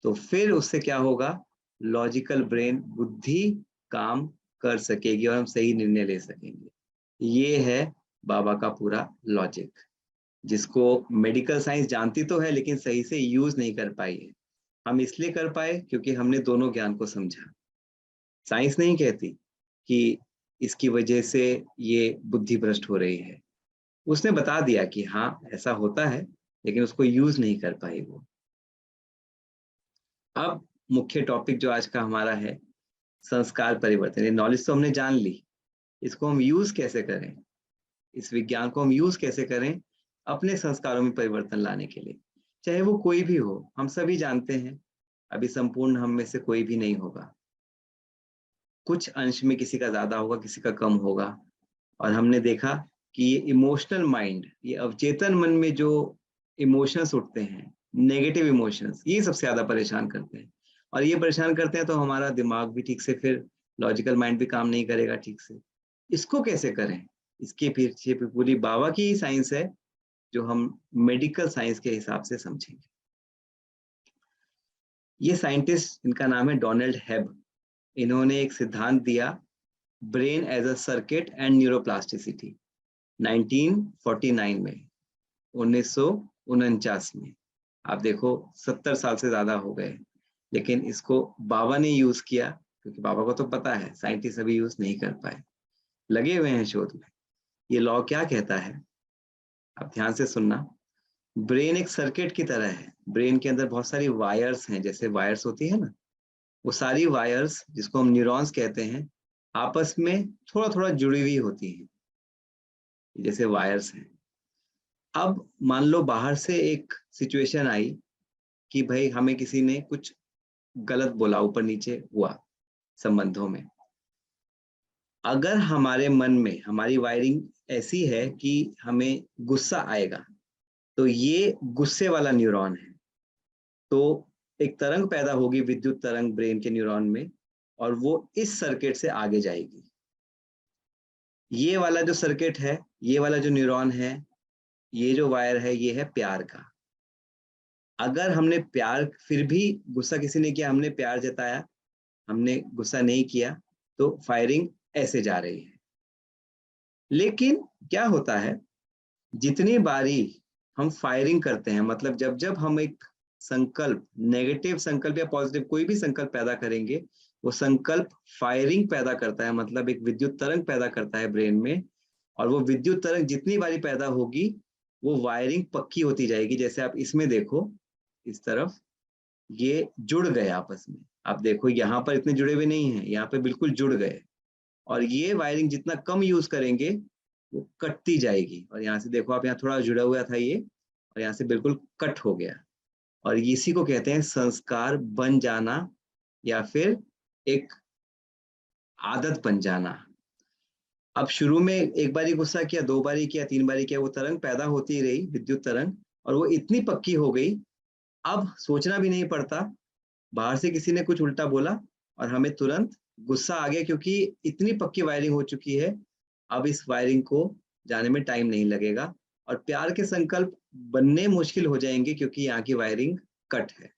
तो फिर उससे क्या होगा, लॉजिकल ब्रेन, बुद्धि काम कर सकेगी और हम सही निर्णय ले सकेंगे। ये है बाबा का पूरा लॉजिक, जिसको मेडिकल साइंस जानती तो है लेकिन सही से यूज नहीं कर पाई है। हम इसलिए कर पाए क्योंकि हमने दोनों ज्ञान को समझा। साइंस नहीं कहती कि इसकी वजह से ये बुद्धि भ्रष्ट हो रही है, उसने बता दिया कि हाँ ऐसा होता है, लेकिन उसको यूज नहीं कर पाई वो। अब मुख्य टॉपिक जो आज का हमारा है, संस्कार परिवर्तन। ये नॉलेज तो हमने जान ली, इसको हम यूज कैसे करें, इस विज्ञान को हम यूज कैसे करें अपने संस्कारों में परिवर्तन लाने के लिए। चाहे वो कोई भी हो, हम सभी जानते हैं अभी संपूर्ण हम में से कोई भी नहीं होगा, कुछ अंश में किसी का ज्यादा होगा, किसी का कम होगा। और हमने देखा कि ये इमोशनल माइंड, ये अवचेतन मन में जो इमोशंस उठते हैं, नेगेटिव इमोशंस, ये सबसे ज्यादा परेशान करते हैं। और ये परेशान करते हैं तो हमारा दिमाग भी ठीक से, फिर लॉजिकल माइंड भी काम नहीं करेगा ठीक से। इसको कैसे करें, इसके पीछे पूरी बाबा की ही साइंस है, जो हम मेडिकल साइंस के हिसाब से समझेंगे। ये साइंटिस्ट, इनका नाम है डोनाल्ड हेब, इन्होंने एक सिद्धांत दिया, brain as a circuit and neuroplasticity, 1949 में, 1949 में। आप देखो 70 साल से ज्यादा हो गए, लेकिन इसको बाबा ने यूज किया, क्योंकि बाबा को तो पता है, साइंटिस्ट अभी यूज नहीं कर पाए, लगे हुए हैं शोध में। ये लॉ क्या कहता है, आप ध्यान से सुनना। ब्रेन एक सर्किट की तरह है, ब्रेन के अंदर बहुत सारी वायर्स हैं, जैसे वायर्स होती है ना, वो सारी वायर्स, जिसको हम न्यूरॉन्स कहते हैं, आपस में थोड़ा थोड़ा जुड़ी हुई होती हैं, जैसे वायर्स हैं। अब मान लो बाहर से एक सिचुएशन आई कि भाई हमें किसी ने कुछ गलत बोला, ऊपर नीचे हुआ संबंधों में। अगर हमारे मन में हमारी वायरिंग ऐसी है कि हमें गुस्सा आएगा, तो ये गुस्से वाला न्यूरॉन है, तो एक तरंग पैदा होगी, विद्युत तरंग ब्रेन के न्यूरॉन में, और वो इस सर्किट से आगे जाएगी। ये वाला जो सर्किट है, ये वाला जो न्यूरॉन है, ये जो वायर है, ये है प्यार का। अगर हमने प्यार, फिर भी गुस्सा किसी ने किया, हमने प्यार जताया, हमने गुस्सा नहीं किया, तो फायरिंग ऐसे जा रही है। लेकिन क्या होता है, जितनी बारी हम फायरिंग करते हैं, मतलब जब जब हम एक संकल्प, नेगेटिव संकल्प या पॉजिटिव कोई भी संकल्प पैदा करेंगे, वो संकल्प फायरिंग पैदा करता है, मतलब एक विद्युत तरंग पैदा करता है ब्रेन में। और वो विद्युत तरंग जितनी बारी पैदा होगी, वो वायरिंग पक्की होती जाएगी। जैसे आप इसमें देखो, इस तरफ ये जुड़ गए आपस में, आप देखो यहाँ पर इतने जुड़े हुए नहीं हैं, यहाँ पे बिल्कुल जुड़ गए। और ये वायरिंग जितना कम यूज करेंगे, वो कटती जाएगी। और यहाँ से देखो आप, यहाँ थोड़ा जुड़ा हुआ था ये, और यहाँ से बिल्कुल कट हो गया। और इसी को कहते हैं संस्कार बन जाना, या फिर एक आदत बन जाना। अब शुरू में एक बारी गुस्सा किया, 2 बारी किया, 3 बारी किया, वो तरंग पैदा होती रही, विद्युत तरंग, और वो इतनी पक्की हो गई, अब सोचना भी नहीं पड़ता, बाहर से किसी ने कुछ उल्टा बोला और हमें तुरंत गुस्सा आ गया, क्योंकि इतनी पक्की वायरिंग हो चुकी है। अब इस वायरिंग को जाने में टाइम नहीं लगेगा, और प्यार के संकल्प बनने मुश्किल हो जाएंगे, क्योंकि यहाँ की वायरिंग कट है।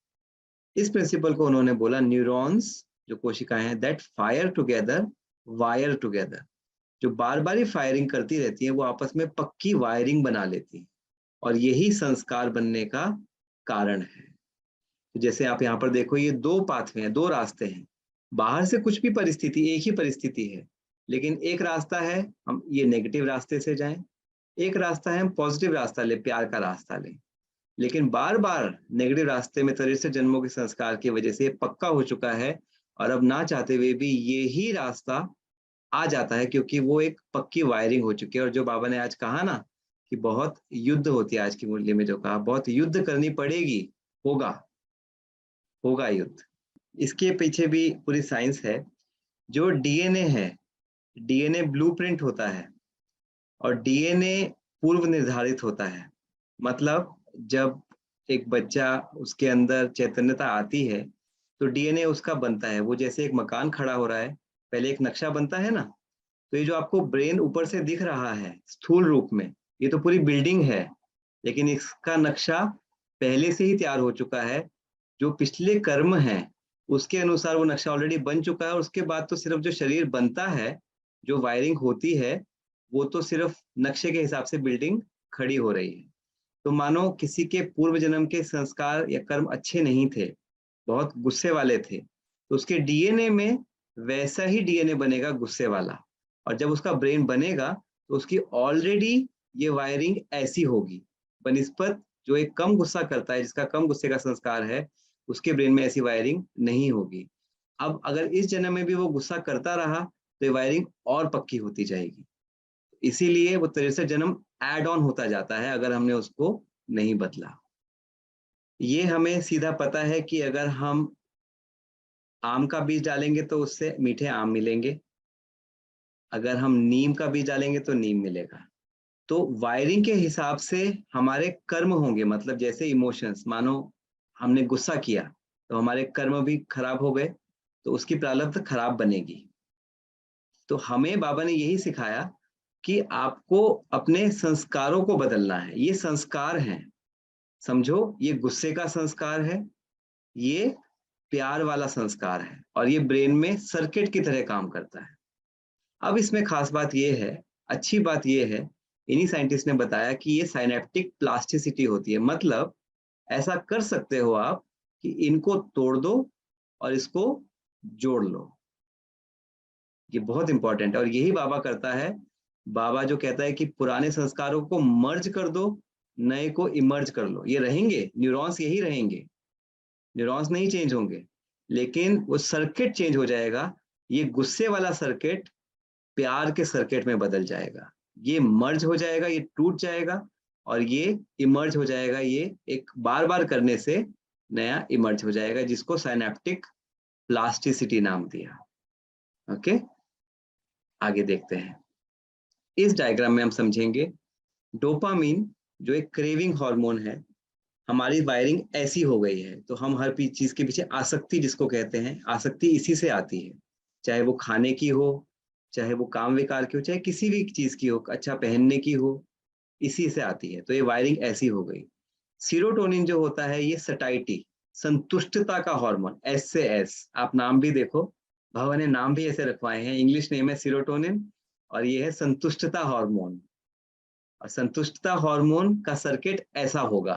इस प्रिंसिपल को उन्होंने बोला, न्यूरॉन्स जो कोशिकाएं हैं, that fire together wire together, जो बार बार ही फायरिंग करती रहती है, वो आपस में पक्की वायरिंग बना लेती है, और यही संस्कार बनने का कारण है। तो जैसे आप यहाँ पर देखो, ये 2 पाथवे हैं, 2 रास्ते हैं। बाहर से कुछ भी परिस्थिति, एक ही परिस्थिति है, लेकिन एक रास्ता है हम ये नेगेटिव रास्ते से जाएं, एक रास्ता है हम पॉजिटिव रास्ता ले, प्यार का रास्ता लें। लेकिन बार बार नेगेटिव रास्ते में 63 जन्मों के संस्कार की वजह से पक्का हो चुका है, और अब ना चाहते हुए भी ये ही रास्ता आ जाता है, क्योंकि वो एक पक्की वायरिंग हो चुकी है। और जो बाबा ने आज कहा ना कि बहुत युद्ध होती है, आज की मुरली में जो कहा, बहुत युद्ध करनी पड़ेगी, होगा होगा युद्ध। इसके पीछे भी पूरी साइंस है। जो डीएनए है, डीएनए ब्लूप्रिंट होता है, और डीएनए पूर्व निर्धारित होता है। मतलब जब एक बच्चा, उसके अंदर चैतन्यता आती है, तो डीएनए उसका बनता है। वो जैसे एक मकान खड़ा हो रहा है, पहले एक नक्शा बनता है ना, तो ये जो आपको ब्रेन ऊपर से दिख रहा है स्थूल रूप में, ये तो पूरी बिल्डिंग है, लेकिन इसका नक्शा पहले से ही तैयार हो चुका है। जो पिछले कर्म है, उसके अनुसार वो नक्शा ऑलरेडी बन चुका है, और उसके बाद तो सिर्फ जो शरीर बनता है, जो वायरिंग होती है, वो तो सिर्फ नक्शे के हिसाब से बिल्डिंग खड़ी हो रही है। तो मानो किसी के पूर्व जन्म के संस्कार या कर्म अच्छे नहीं थे, बहुत गुस्से वाले थे, तो उसके डीएनए में वैसा ही डीएनए बनेगा, गुस्से वाला। और जब उसका ब्रेन बनेगा, तो उसकी ऑलरेडी ये वायरिंग ऐसी होगी, बनिस्पत जो एक कम गुस्सा करता है, जिसका कम गुस्से का संस्कार है, उसके ब्रेन में ऐसी वायरिंग नहीं होगी। अब अगर इस जन्म में भी वो गुस्सा करता रहा, तो ये वायरिंग और पक्की होती जाएगी। इसीलिए वो 63 जन्म ऐड ऑन होता जाता है, अगर हमने उसको नहीं बदला। ये हमें सीधा पता है कि अगर हम आम का बीज डालेंगे, तो उससे मीठे आम मिलेंगे, अगर हम नीम का बीज डालेंगे तो नीम मिलेगा। तो वायरिंग के हिसाब से हमारे कर्म होंगे, मतलब जैसे इमोशंस, मानो हमने गुस्सा किया तो हमारे कर्म भी खराब हो गए, तो उसकी प्रारब्ध खराब बनेगी। तो हमें बाबा ने यही सिखाया कि आपको अपने संस्कारों को बदलना है। ये संस्कार हैं, समझो, ये गुस्से का संस्कार है, ये प्यार वाला संस्कार है, और ये ब्रेन में सर्किट की तरह काम करता है। अब इसमें खास बात ये है, अच्छी बात ये है, इन्हीं साइंटिस्ट ने बताया कि ये साइनेप्टिक प्लास्टिसिटी होती है। मतलब ऐसा कर सकते हो आप कि इनको तोड़ दो और इसको जोड़ लो। ये बहुत इंपॉर्टेंट है और यही बाबा करता है। बाबा जो कहता है कि पुराने संस्कारों को मर्ज कर दो, नए को इमर्ज कर लो। ये रहेंगे, न्यूरॉन्स यही रहेंगे, न्यूरॉन्स नहीं चेंज होंगे, लेकिन वो सर्किट चेंज हो जाएगा। ये गुस्से वाला सर्किट प्यार के सर्किट में बदल जाएगा। ये मर्ज हो जाएगा, ये टूट जाएगा, और ये इमर्ज हो जाएगा। ये एक बार बार करने से नया इमर्ज हो जाएगा, जिसको साइनेप्टिक प्लास्टिसिटी नाम दिया। ओके, आगे देखते हैं। इस डायग्राम में हम समझेंगे डोपामीन जो एक क्रेविंग हार्मोन है, हमारी वायरिंग ऐसी हो गई है, तो हम हर चीज के पीछे आसक्ति जिसको कहते हैं, आसक्ति इसी से आती है। चाहे वो खाने की हो, चाहे वो काम विकार की हो, चाहे किसी भी चीज की हो, अच्छा पहनने की हो, इसी से आती है। तो ये वायरिंग ऐसी हो गई। सीरोटोनिन जो होता है, ये सटाइटी, संतुष्टता का हार्मोन, एस से एस, आप नाम भी देखो, भगवान ने नाम भी ऐसे रखवाए हैं, इंग्लिश नेम है सीरोटोनिन, और ये है संतुष्टता हार्मोन। और संतुष्टता हार्मोन का सर्किट ऐसा होगा,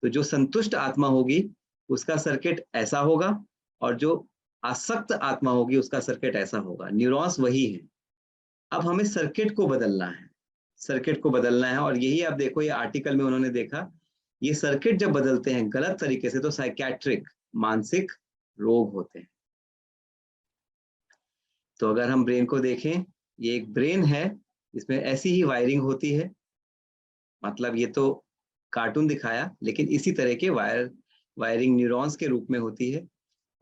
तो जो संतुष्ट आत्मा होगी उसका सर्किट ऐसा होगा, और जो आसक्त आत्मा होगी उसका सर्किट ऐसा होगा। न्यूरॉन्स वही है। अब हमें सर्किट को बदलना है, सर्किट को बदलना है। और यही आप देखो, ये आर्टिकल में उन्होंने देखा, ये सर्किट जब बदलते हैं गलत तरीके से तो साइकेट्रिक, मानसिक रोग होते हैं। तो अगर हम ब्रेन को देखें, ये एक ब्रेन है, इसमें ऐसी ही वायरिंग होती है। मतलब ये तो कार्टून दिखाया, लेकिन इसी तरह के वायरिंग न्यूरॉन्स के रूप में होती है।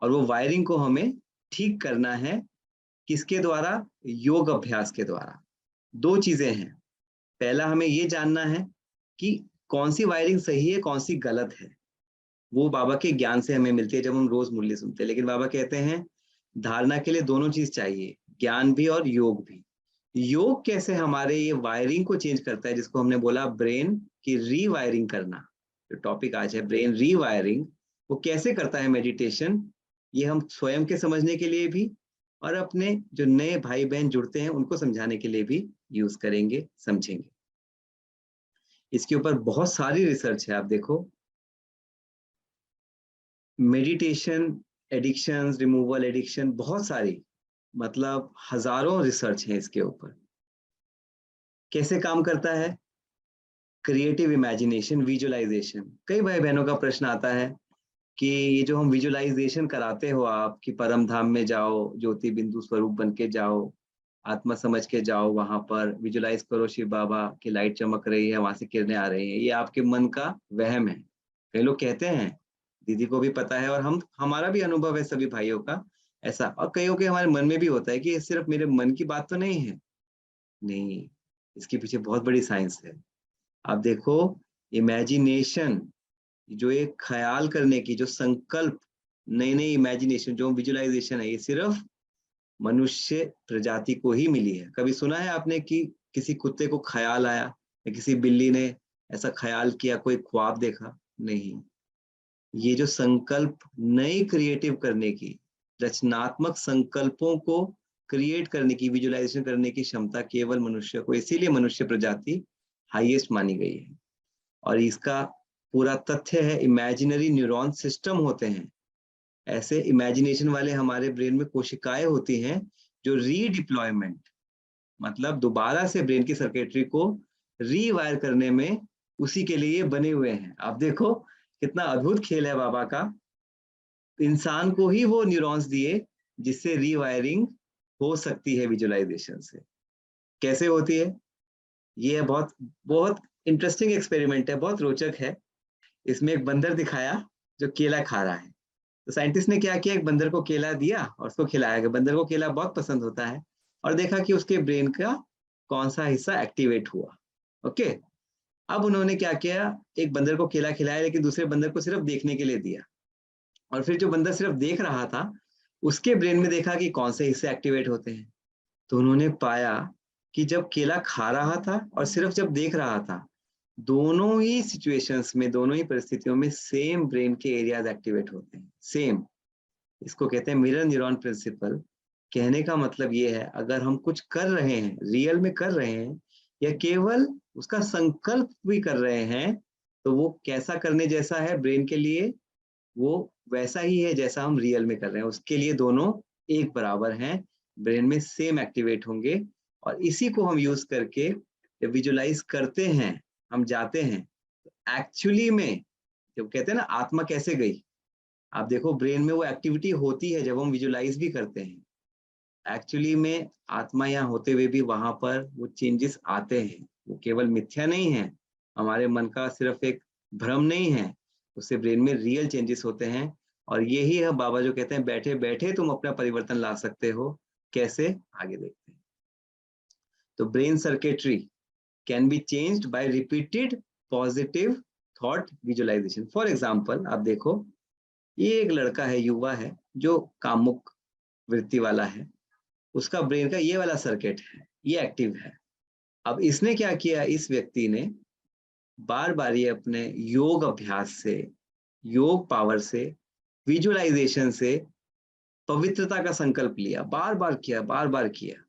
और वो वायरिंग को हमें ठीक करना है, किसके द्वारा? योग अभ्यास के द्वारा। दो चीजें हैं, पहला हमें ये जानना है कि कौन सी वायरिंग सही है, कौन सी गलत है। वो बाबा के ज्ञान से हमें मिलती है जब हम रोज मुरली सुनते हैं। लेकिन बाबा कहते हैं धारणा के लिए दोनों चीज चाहिए, ज्ञान भी और योग भी। योग कैसे हमारे ये वायरिंग को चेंज करता है, जिसको हमने बोला ब्रेन की रीवायरिंग करना, जो टॉपिक आज है ब्रेन रीवायरिंग, वो कैसे करता है मेडिटेशन, ये हम स्वयं के समझने के लिए भी और अपने जो नए भाई बहन जुड़ते हैं उनको समझाने के लिए भी यूज करेंगे, समझेंगे। इसके ऊपर बहुत सारी रिसर्च है, आप देखो, मेडिटेशन, एडिक्शंस रिमूवल, एडिक्शन, बहुत सारी, मतलब हजारों रिसर्च है इसके ऊपर। कैसे काम करता है? Creative imagination, visualisation. कई भाई बहनों का प्रश्न आता है कि ये जो हम विजुअलाइजेशन कराते हो आप, कि परम धाम में जाओ, ज्योति बिंदु स्वरूप बन के जाओ, आत्मा समझ के जाओ, वहां पर विजुअलाइज करो शिव बाबा की लाइट चमक रही है, वहां से किरणें आ रही हैं, ये आपके मन का वहम है। कई लोग कहते हैं, दीदी को भी पता है, और हमारा भी अनुभव है सभी भाइयों का ऐसा। और कईयों के हमारे मन में भी होता है कि ये सिर्फ मेरे मन की बात तो नहीं है। नहीं, इसके पीछे बहुत बड़ी साइंस है। आप देखो, इमेजिनेशन, जो एक ख्याल करने की, जो संकल्प, नई नई इमेजिनेशन, जो विजुअलाइजेशन है, ये सिर्फ मनुष्य प्रजाति को ही मिली है। कभी सुना है आपने कि किसी कुत्ते को ख्याल आया, या किसी बिल्ली ने ऐसा ख्याल किया, कोई ख्वाब देखा? नहीं। ये जो संकल्प नई क्रिएटिव करने की, रचनात्मक संकल्पों को क्रिएट करने की, विजुअलाइजेशन करने की क्षमता केवल मनुष्य को, इसीलिए मनुष्य प्रजाति हाईएस्ट मानी गई है। और इसका पूरा तथ्य है, इमेजिनरी न्यूरॉन सिस्टम होते हैं। ऐसे इमेजिनेशन वाले हमारे ब्रेन में कोशिकाएं होती हैं जो रीडिप्लॉयमेंट, मतलब दोबारा से ब्रेन की सर्किटरी को रीवायर करने में, उसी के लिए बने हुए हैं। आप देखो कितना अद्भुत खेल है बाबा का। इंसान को ही वो न्यूरॉन्स दिए जिससे रीवायरिंग हो सकती है विजुअलाइजेशन से। कैसे होती है? ये बहुत बहुत इंटरेस्टिंग एक्सपेरिमेंट है, बहुत रोचक है। इसमें एक बंदर दिखाया जो केला खा रहा है। तो साइंटिस्ट ने क्या किया, एक बंदर को केला दिया और उसको खिलाया गया। बंदर को केला बहुत पसंद होता है, और देखा कि उसके ब्रेन का कौन सा हिस्सा एक्टिवेट हुआ। ओके। अब उन्होंने क्या किया, एक बंदर को केला खिलाया लेकिन दूसरे बंदर को सिर्फ देखने के लिए दिया, और फिर जो बंदर सिर्फ देख रहा था उसके ब्रेन में देखा कि कौन से हिस्से एक्टिवेट होते हैं। तो उन्होंने पाया कि जब केला खा रहा था और सिर्फ जब देख रहा था, दोनों ही सिचुएशंस में, दोनों ही परिस्थितियों में सेम ब्रेन के एरियाज एक्टिवेट होते हैं, सेम। इसको कहते हैं मिरर न्यूरॉन प्रिंसिपल। कहने का मतलब ये है, अगर हम कुछ कर रहे हैं, रियल में कर रहे हैं, या केवल उसका संकल्प भी कर रहे हैं, तो वो कैसा करने जैसा है ब्रेन के लिए, वो वैसा ही है जैसा हम रियल में कर रहे हैं। उसके लिए दोनों एक बराबर हैं, ब्रेन में सेम एक्टिवेट होंगे। और इसी को हम यूज करके जब विजुलाइज करते हैं, हम जाते हैं, एक्चुअली में जब कहते हैं ना आत्मा कैसे गई, आप देखो ब्रेन में वो एक्टिविटी होती है जब हम विजुलाइज भी करते हैं। एक्चुअली में आत्मा यहाँ होते हुए भी वहां पर वो चेंजेस आते हैं, वो केवल मिथ्या नहीं है, हमारे मन का सिर्फ एक भ्रम नहीं है, उससे ब्रेन में रियल चेंजेस होते हैं। और यही है बाबा जो कहते हैं बैठे बैठे तुम अपना परिवर्तन ला सकते हो। कैसे, आगे देखते हैं। तो brain circuitry can be changed by repeated positive thought visualisation. For example आप देखो, ये एक लड़का है, युवा है, जो कामुक वृत्ति वाला है, उसका ब्रेन का ये वाला सर्किट है, ये एक्टिव है। अब इसने क्या किया, इस व्यक्ति ने बार बार ये अपने योग अभ्यास से, योग पावर से, विजुअलाइजेशन से पवित्रता का संकल्प लिया, बार बार किया, बार बार किया।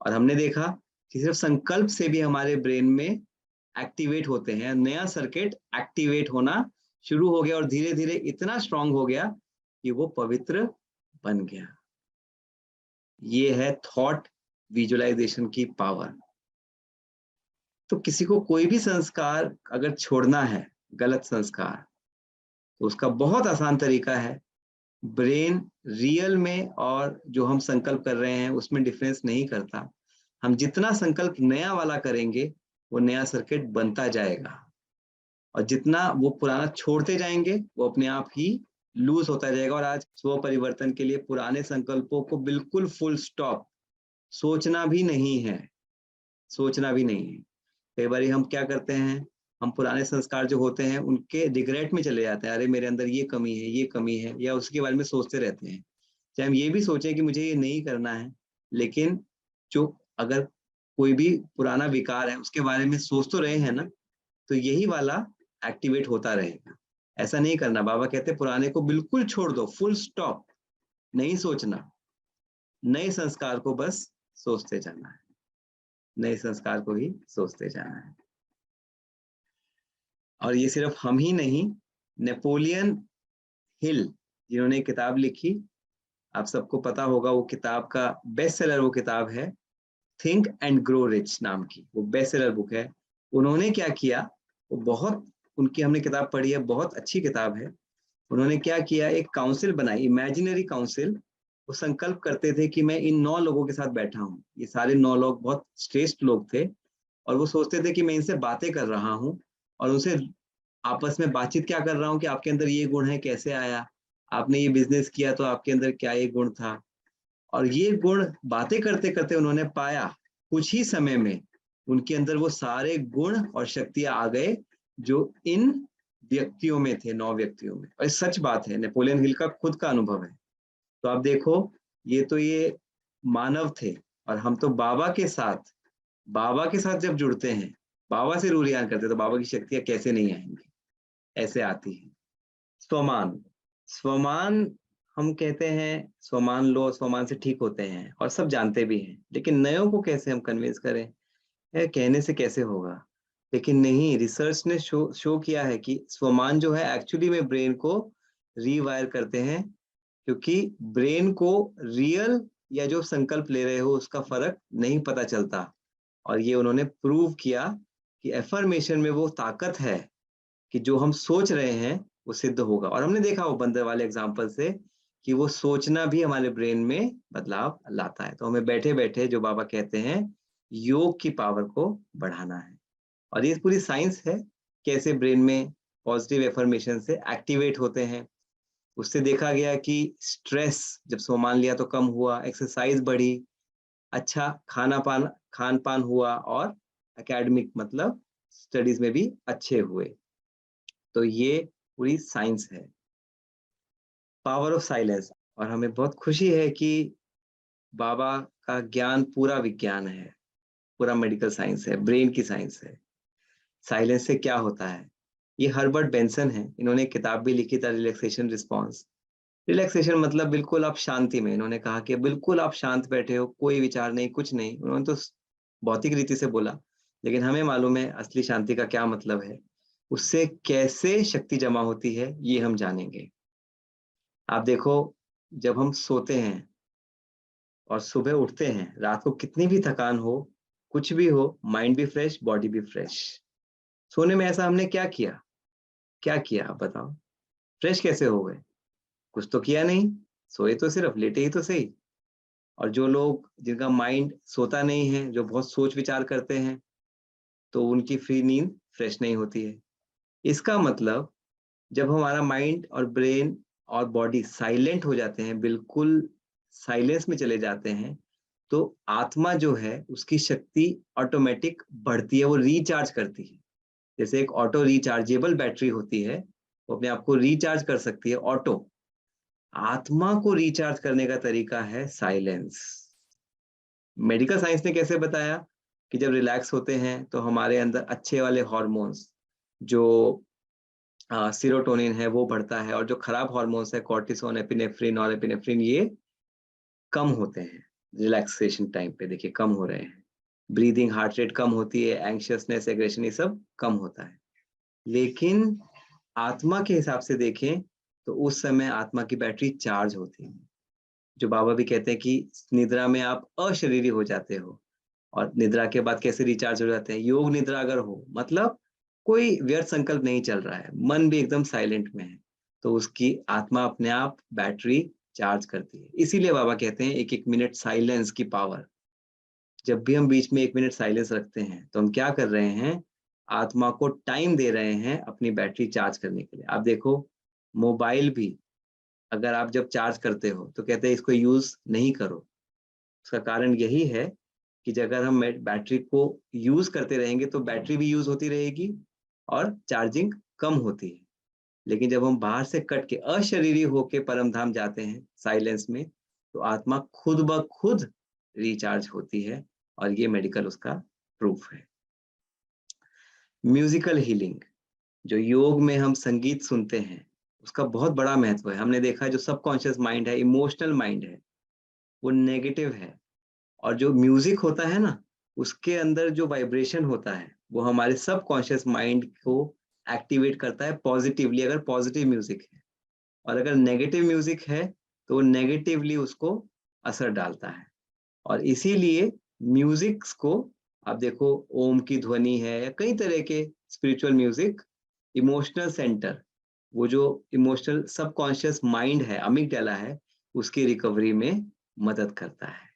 और हमने देखा कि सिर्फ संकल्प से भी हमारे ब्रेन में एक्टिवेट होते हैं, नया सर्किट एक्टिवेट होना शुरू हो गया और धीरे धीरे इतना स्ट्रांग हो गया कि वो पवित्र बन गया। ये है थॉट विजुअलाइजेशन की पावर। तो किसी को कोई भी संस्कार अगर छोड़ना है, गलत संस्कार, तो उसका बहुत आसान तरीका है। ब्रेन रियल में और जो हम संकल्प कर रहे हैं उसमें डिफरेंस नहीं करता। हम जितना संकल्प नया वाला करेंगे वो नया सर्किट बनता जाएगा, और जितना वो पुराना छोड़ते जाएंगे वो अपने आप ही लूज होता जाएगा। और आज स्व परिवर्तन के लिए पुराने संकल्पों को बिल्कुल फुल स्टॉप, सोचना भी नहीं है, सोचना भी नहीं है। कई बार हम क्या करते हैं, हम पुराने संस्कार जो होते हैं उनके रिग्रेट में चले जाते हैं, अरे मेरे अंदर ये कमी है, ये कमी है, या उसके बारे में सोचते रहते हैं। चाहे हम ये भी सोचें कि मुझे ये नहीं करना है, लेकिन जो अगर कोई भी पुराना विकार है उसके बारे में सोच तो रहे हैं ना, तो यही वाला एक्टिवेट होता रहेगा। ऐसा नहीं करना, बाबा कहते हैं पुराने को बिल्कुल छोड़ दो, फुल स्टॉप, नहीं सोचना, नए संस्कार को बस सोचते जाना है, नए संस्कार को ही सोचते जाना है। और ये सिर्फ हम ही नहीं, नेपोलियन हिल जिन्होंने किताब लिखी, आप सबको पता होगा, वो किताब का बेस्ट सेलर वो किताब है थिंक एंड ग्रो रिच नाम की, वो बेस्ट सेलर बुक है। उन्होंने क्या किया, वो बहुत, उनकी हमने किताब पढ़ी है, बहुत अच्छी किताब है। उन्होंने क्या किया, एक काउंसिल बनाई, इमेजिनरी काउंसिल। वो संकल्प करते थे कि मैं इन 9 लोगों के साथ बैठा हूँ, ये सारे 9 लोग बहुत श्रेष्ठ लोग थे, और वो सोचते थे कि मैं इनसे बातें कर रहा हूँ और उनसे आपस में बातचीत क्या कर रहा हूँ कि आपके अंदर ये गुण है, कैसे आया, आपने ये बिजनेस किया तो आपके अंदर क्या ये गुण था। और ये गुण बातें करते करते उन्होंने पाया कुछ ही समय में उनके अंदर वो सारे गुण और शक्तियां आ गए जो इन व्यक्तियों में थे, 9 व्यक्तियों में। और सच बात है, नेपोलियन हिल का खुद का अनुभव है। तो आप देखो, ये तो ये मानव थे, और हम तो बाबा के साथ, बाबा के साथ जब जुड़ते हैं, बाबा से रूह रियान करते हैं, तो बाबा की शक्तियां कैसे नहीं आएंगी, ऐसे आती है। स्वमान, स्वमान हम कहते हैं स्वमान लो, स्वमान से ठीक होते हैं और सब जानते भी हैं, लेकिन नयों को कैसे हम कन्विंस करें, कहने से कैसे होगा। लेकिन नहीं, रिसर्च ने शो किया है कि स्वमान जो है एक्चुअली में ब्रेन को रीवायर करते हैं, क्योंकि ब्रेन को रियल या जो संकल्प ले रहे हो उसका फर्क नहीं पता चलता। और ये उन्होंने प्रूव किया कि एफर्मेशन में वो ताकत है कि जो हम सोच रहे हैं वो सिद्ध होगा। और हमने देखा वो बंदर वाले एग्जाम्पल से कि वो सोचना भी हमारे ब्रेन में बदलाव लाता है। तो हमें बैठे बैठे जो बाबा कहते हैं योग की पावर को बढ़ाना है। और ये पूरी साइंस है कैसे ब्रेन में पॉजिटिव एफर्मेशन से एक्टिवेट होते हैं। उससे देखा गया कि स्ट्रेस जब सो मान लिया तो कम हुआ, एक्सरसाइज बढ़ी, अच्छा खान पान हुआ, और एकेडमिक मतलब स्टडीज में भी अच्छे हुए। तो ये पूरी साइंस है, पावर ऑफ साइलेंस। और हमें बहुत खुशी है कि बाबा का ज्ञान पूरा विज्ञान है, पूरा मेडिकल साइंस है, ब्रेन की साइंस है। साइलेंस से क्या होता है, ये हर्बर्ट बेंसन है, इन्होंने एक किताब भी लिखी था, रिलैक्सेशन रिस्पॉन्स। रिलैक्सेशन मतलब बिल्कुल आप शांति में, इन्होंने कहा कि बिल्कुल आप शांत बैठे हो, कोई विचार नहीं, कुछ नहीं। उन्होंने तो भौतिक रीति से बोला, लेकिन हमें मालूम है असली शांति का क्या मतलब है, उससे कैसे शक्ति जमा होती है, ये हम जानेंगे। आप देखो, जब हम सोते हैं और सुबह उठते हैं, रात को कितनी भी थकान हो, कुछ भी हो, माइंड भी फ्रेश, बॉडी भी फ्रेश। सोने में ऐसा हमने क्या किया, क्या किया आप बताओ, फ्रेश कैसे हो गए? कुछ तो किया नहीं, सोए तो सिर्फ, लेटे ही तो सही। और जो लोग जिनका माइंड सोता नहीं है, जो बहुत सोच विचार करते हैं, तो उनकी फिर नींद फ्रेश नहीं होती है। इसका मतलब जब हमारा माइंड और ब्रेन और बॉडी साइलेंट हो जाते हैं, बिल्कुल साइलेंस में चले जाते हैं, तो आत्मा जो है उसकी शक्ति ऑटोमेटिक बढ़ती है, वो रिचार्ज करती है। जैसे एक ऑटो रिचार्जेबल बैटरी होती है, वो अपने आप को रिचार्ज कर सकती है ऑटो। आत्मा को रिचार्ज करने का तरीका है साइलेंस। मेडिकल साइंस ने कैसे बताया कि जब रिलैक्स होते हैं तो हमारे अंदर अच्छे वाले हॉर्मोन्स, जो सीरोटोनिन है वो बढ़ता है, और जो खराब हॉर्मोन्स है कॉर्टिसोन, एपिनेफ्रिन और एपिनेफ्रिन, ये कम होते हैं। रिलैक्सेशन टाइम पे देखिए कम हो रहे हैं, ब्रीदिंग, हार्ट रेट कम होती है, एंग्शियसनेस, एग्रेशन, ये सब कम होता है। लेकिन आत्मा के हिसाब से देखें तो उस समय आत्मा की बैटरी चार्ज होती है। जो बाबा भी कहते हैं कि निद्रा में आप अशरीरी हो जाते हो, और निद्रा के बाद कैसे रिचार्ज हो जाते हैं, योग निद्रा अगर हो, मतलब कोई व्यर्थ संकल्प नहीं चल रहा है, मन भी एकदम साइलेंट में है, तो उसकी आत्मा अपने आप बैटरी चार्ज करती है। इसीलिए बाबा कहते हैं एक एक मिनट साइलेंस की पावर। जब भी हम बीच में एक मिनट साइलेंस रखते हैं तो हम क्या कर रहे हैं, आत्मा को टाइम दे रहे हैं अपनी बैटरी चार्ज करने के लिए। आप देखो, मोबाइल भी अगर आप जब चार्ज करते हो तो कहते हैं इसको यूज नहीं करो। उसका कारण यही है कि जब अगर हम बैटरी को यूज करते रहेंगे तो बैटरी भी यूज होती रहेगी और चार्जिंग कम होती है। लेकिन जब हम बाहर से कट के अशरीरी होके परम धाम जाते हैं साइलेंस में, तो आत्मा खुद ब खुद रिचार्ज होती है, और ये मेडिकल उसका प्रूफ है। म्यूजिकल हीलिंग, जो योग में हम संगीत सुनते हैं, उसका बहुत बड़ा महत्व है। हमने देखा है जो सबकॉन्शियस माइंड है, इमोशनल माइंड है, वो नेगेटिव है, और जो म्यूजिक होता है ना, उसके अंदर जो वाइब्रेशन होता है वो हमारे सबकॉन्शियस माइंड को एक्टिवेट करता है पॉजिटिवली, अगर पॉजिटिव म्यूजिक है। और अगर नेगेटिव म्यूजिक है तो नेगेटिवली उसको असर डालता है। और इसीलिए म्यूजिक्स को आप देखो, ओम की ध्वनि है या कई तरह के स्पिरिचुअल म्यूजिक, इमोशनल सेंटर, वो जो इमोशनल सबकॉन्शियस माइंड है, अमिगडाला है, उसकी रिकवरी में मदद करता है।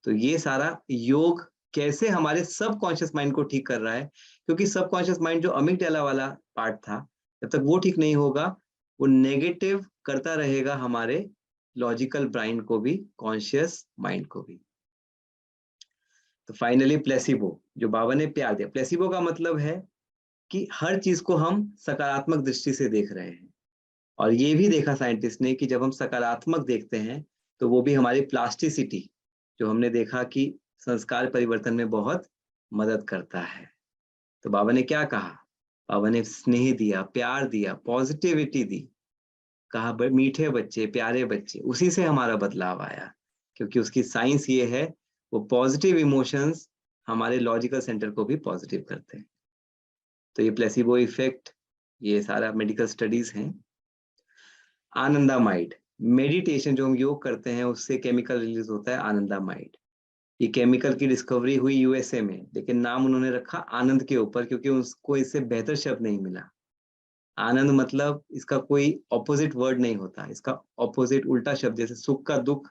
तो ये सारा योग कैसे हमारे सबकॉन्शियस माइंड को ठीक कर रहा है, क्योंकि सबकॉन्शियस माइंड जो अमिगडाला वाला पार्ट था, जब तक वो ठीक नहीं होगा, वो नेगेटिव करता रहेगा हमारे लॉजिकल ब्राइन को भी, कॉन्शियस माइंड को भी। तो फाइनली प्लेसिबो, जो बाबा ने प्यार दिया, प्लेसिबो का मतलब है कि हर चीज को हम सकारात्मक दृष्टि से देख रहे हैं। और ये भी देखा साइंटिस्ट ने कि जब हम सकारात्मक देखते हैं तो वो भी हमारी प्लास्टिसिटी, जो हमने देखा कि संस्कार परिवर्तन में बहुत मदद करता है। तो बाबा ने क्या कहा, बाबा ने स्नेह दिया, प्यार दिया, पॉजिटिविटी दी, कहा मीठे बच्चे, प्यारे बच्चे, उसी से हमारा बदलाव आया। क्योंकि उसकी साइंस ये है, वो पॉजिटिव इमोशंस हमारे लॉजिकल सेंटर को भी पॉजिटिव करते हैं। तो ये प्लेसिबो इफेक्ट, ये सारा मेडिकल स्टडीज हैं। आनंदामाइड, मेडिटेशन जो हम योग करते हैं उससे केमिकल रिलीज होता है आनंदामाइड। ये केमिकल की डिस्कवरी हुई यूएसए में, लेकिन नाम उन्होंने रखा आनंद के ऊपर, क्योंकि उसको इससे बेहतर शब्द नहीं मिला। आनंद मतलब इसका कोई ऑपोजिट वर्ड नहीं होता, इसका ऑपोजिट उल्टा शब्द, जैसे सुख का दुख,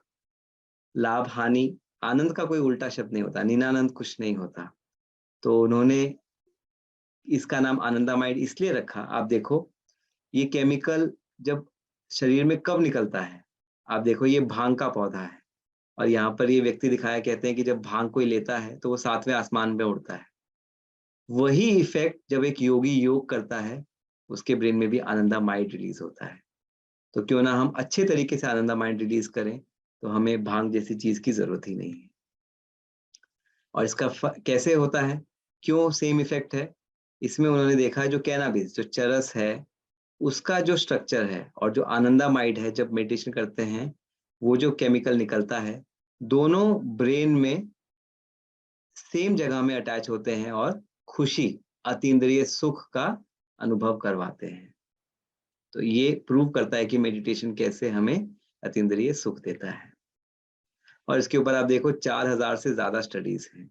लाभ हानि, आनंद का कोई उल्टा शब्द नहीं होता, निनानंद कुछ नहीं होता। तो उन्होंने इसका नाम आनंदामाइड इसलिए रखा। आप देखो, ये केमिकल जब शरीर में कब निकलता है, आप देखो ये भांग का पौधा है, और यहाँ पर ये व्यक्ति दिखाया, कहते हैं कि जब भांग कोई लेता है तो वो 7वें आसमान में उड़ता है। वही इफेक्ट जब एक योगी योग करता है, उसके ब्रेन में भी आनंदामाइड रिलीज होता है। तो क्यों ना हम अच्छे तरीके से आनंदामाइड रिलीज करें, तो हमें भांग जैसी चीज की जरूरत ही नहीं है। और इसका कैसे होता है, क्यों सेम इफेक्ट है? इसमें उन्होंने देखा है जो कैनाबिस, जो चरस है, उसका जो स्ट्रक्चर है और जो आनंदामाइड है, जब मेडिटेशन करते हैं वो जो केमिकल निकलता है, दोनों ब्रेन में सेम जगह में अटैच होते हैं और खुशी, अतीन्द्रिय सुख का अनुभव करवाते हैं। तो ये प्रूव करता है कि मेडिटेशन कैसे हमें अतीन्द्रिय सुख देता है। और इसके ऊपर आप देखो 4000 से ज्यादा स्टडीज हैं।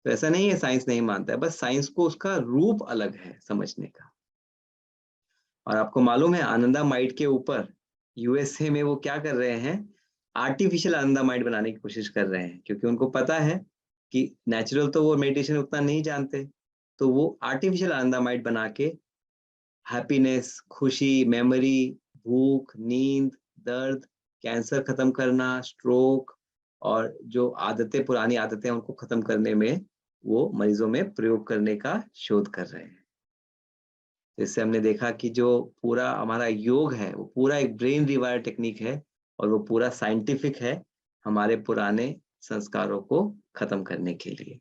तो ऐसा नहीं है साइंस नहीं मानता है, बस साइंस को उसका रूप अलग है समझने का। और आपको मालूम है आनंदामाइड के ऊपर यूएसए में वो क्या कर रहे हैं, आर्टिफिशियल आनंदामाइड बनाने की कोशिश कर रहे हैं, क्योंकि उनको पता है कि नेचुरल तो वो मेडिटेशन उतना नहीं जानते, तो वो आर्टिफिशियल आनंदामाइड बना के हैप्पीनेस, खुशी, मेमोरी, भूख, नींद, दर्द, कैंसर खत्म करना, स्ट्रोक और जो आदतें, पुरानी आदतें उनको खत्म करने में वो मरीजों में प्रयोग करने का शोध कर रहे हैं। इससे हमने देखा कि जो पूरा हमारा योग है वो पूरा एक ब्रेन रिवायर टेक्निक है और वो पूरा साइंटिफिक है हमारे पुराने संस्कारों को खत्म करने के लिए।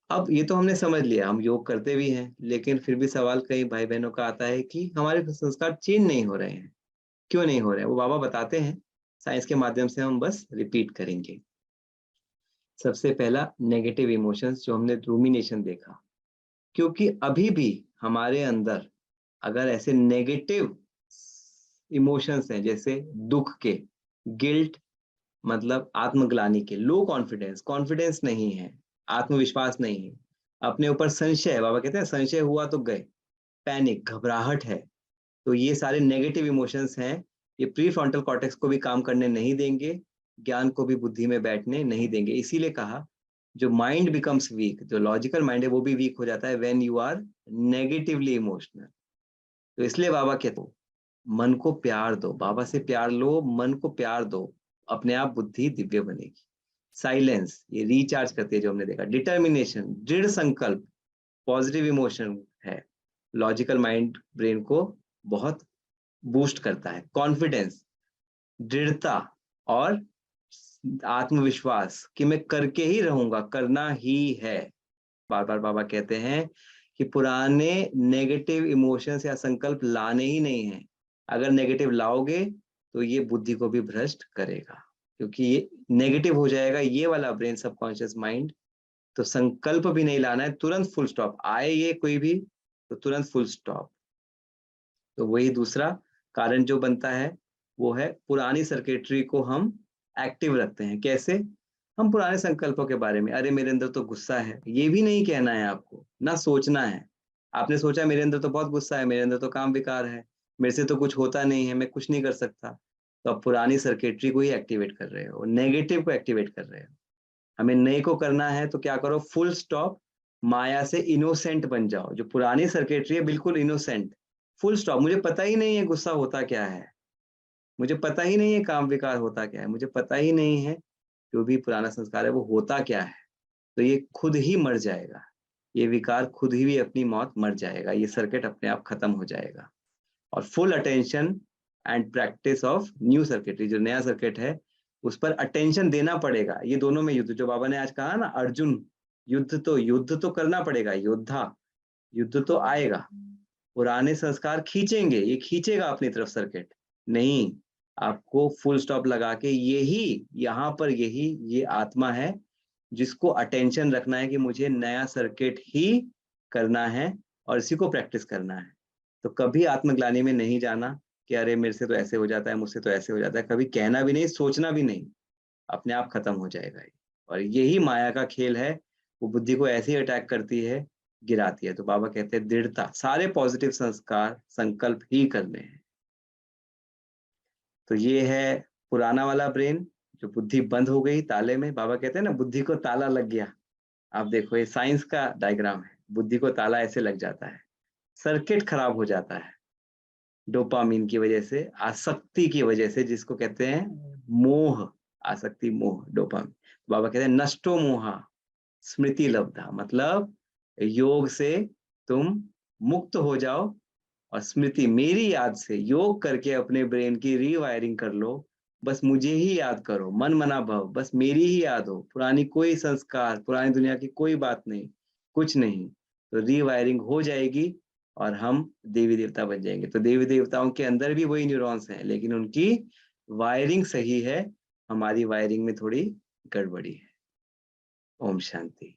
अब ये तो हमने समझ लिया, हम योग करते भी हैं, लेकिन फिर भी सवाल कई भाई बहनों का आता है कि हमारे संस्कार चेंज नहीं हो रहे हैं, क्यों नहीं हो रहे हैं? वो बाबा बताते हैं, साइंस के माध्यम से हम बस रिपीट करेंगे। सबसे पहला नेगेटिव इमोशंस, जो हमने रूमिनेशन देखा, क्योंकि अभी भी हमारे अंदर अगर ऐसे नेगेटिव इमोशंस हैं, जैसे दुख के, गिल्ट मतलब आत्मग्लानि के, लो कॉन्फिडेंस, कॉन्फिडेंस नहीं है, आत्मविश्वास नहीं है, अपने ऊपर संशय, बाबा कहते हैं संशय हुआ तो गए, पैनिक, घबराहट है, तो ये सारे नेगेटिव इमोशंस हैं। ये प्री फ्रंटल कॉर्टेक्स को भी काम करने नहीं देंगे, ज्ञान को भी बुद्धि में बैठने नहीं देंगे। इसीलिए कहा जो माइंड बिकम्स वीक, जो लॉजिकल माइंड है वो भी वीक हो जाता है when you are negatively emotional. तो इसलिए बाबा कहते हो मन को प्यार दो, बाबा से प्यार लो, मन को प्यार दो, अपने आप बुद्धि दिव्य बनेगी। साइलेंस ये रिचार्ज करती है, जो हमने देखा। डिटर्मिनेशन, दृढ़ संकल्प, पॉजिटिव इमोशन है, लॉजिकल माइंड ब्रेन को बहुत बूस्ट करता है। कॉन्फिडेंस, दृढ़ता और आत्मविश्वास कि मैं करके ही रहूंगा, करना ही है। बार बार बाबा कहते हैं कि पुराने नेगेटिव इमोशंस या संकल्प लाने ही नहीं है। अगर नेगेटिव लाओगे तो ये बुद्धि को भी भ्रष्ट करेगा, क्योंकि ये नेगेटिव हो जाएगा ये वाला ब्रेन, सबकॉन्शियस माइंड। तो संकल्प भी नहीं लाना है, तुरंत फुल स्टॉप। आए ये कोई भी तो तुरंत फुल स्टॉप। तो वही दूसरा कारण जो बनता है वो है पुरानी सर्किटरी को हम एक्टिव रखते हैं। कैसे? हम पुराने संकल्पों के बारे में, अरे मेरे अंदर तो गुस्सा है, ये भी नहीं कहना है आपको, ना सोचना है। आपने सोचा मेरे अंदर तो बहुत गुस्सा है, मेरे अंदर तो काम विकार है, मेरे से तो कुछ होता नहीं है, मैं कुछ नहीं कर सकता, तो आप पुरानी सर्किटरी को ही एक्टिवेट कर रहे हो, नेगेटिव को एक्टिवेट कर रहे हो। हमें नए को करना है तो क्या करो, फुल स्टॉप, माया से इनोसेंट बन जाओ। जो पुरानी सर्किटरी है बिल्कुल इनोसेंट, फुल स्टॉप। मुझे पता ही नहीं है गुस्सा होता क्या है, मुझे पता ही नहीं है काम विकार होता क्या है, मुझे पता ही नहीं है जो भी पुराना संस्कार है वो होता क्या है। तो ये खुद ही मर जाएगा, ये विकार खुद ही भी अपनी मौत मर जाएगा, ये सर्किट अपने आप खत्म हो जाएगा। और full attention and practice of new circuitry, जो नया सर्किट है उस पर अटेंशन देना पड़ेगा। ये दोनों में युद्ध, जो बाबा ने आज कहा ना, अर्जुन युद्ध तो करना पड़ेगा, योद्धा युद्ध तो आएगा। पुराने संस्कार खींचेंगे, ये खींचेगा अपनी तरफ सर्किट, नहीं, आपको फुल स्टॉप लगा के यही यहाँ पर यही ये आत्मा है जिसको अटेंशन रखना है कि मुझे नया सर्किट ही करना है और इसी को प्रैक्टिस करना है। तो कभी आत्मग्लानि में नहीं जाना कि अरे मेरे से तो ऐसे हो जाता है, मुझसे तो ऐसे हो जाता है, कभी कहना भी नहीं, सोचना भी नहीं, अपने आप खत्म हो जाएगा ये। और यही माया का खेल है, वो बुद्धि को ऐसे ही अटैक करती है, गिराती है। तो बाबा कहते हैं दृढ़ता, सारे पॉजिटिव संस्कार संकल्प ही करने हैं। तो ये है पुराना वाला ब्रेन, जो बुद्धि बंद हो गई ताले में। बाबा कहते हैं ना बुद्धि को ताला लग गया। आप देखो ये साइंस का डायग्राम है, बुद्धि को ताला ऐसे लग जाता है, सर्किट खराब हो जाता है डोपामीन की वजह से, आसक्ति की वजह से, जिसको कहते हैं मोह, आसक्ति मोह डोपामीन। बाबा कहते हैं नष्टो मोहा स्मृति लब्धा, मतलब योग से तुम मुक्त हो जाओ और स्मृति मेरी याद से योग करके अपने ब्रेन की रीवायरिंग कर लो। बस मुझे ही याद करो, मन मना भव, बस मेरी ही याद हो, पुरानी कोई संस्कार, पुरानी दुनिया की कोई बात नहीं, कुछ नहीं। तो रीवायरिंग हो जाएगी और हम देवी देवता बन जाएंगे। तो देवी देवताओं के अंदर भी वही न्यूरॉन्स हैं, लेकिन उनकी वायरिंग सही है, हमारी वायरिंग में थोड़ी गड़बड़ी है। ओम शांति।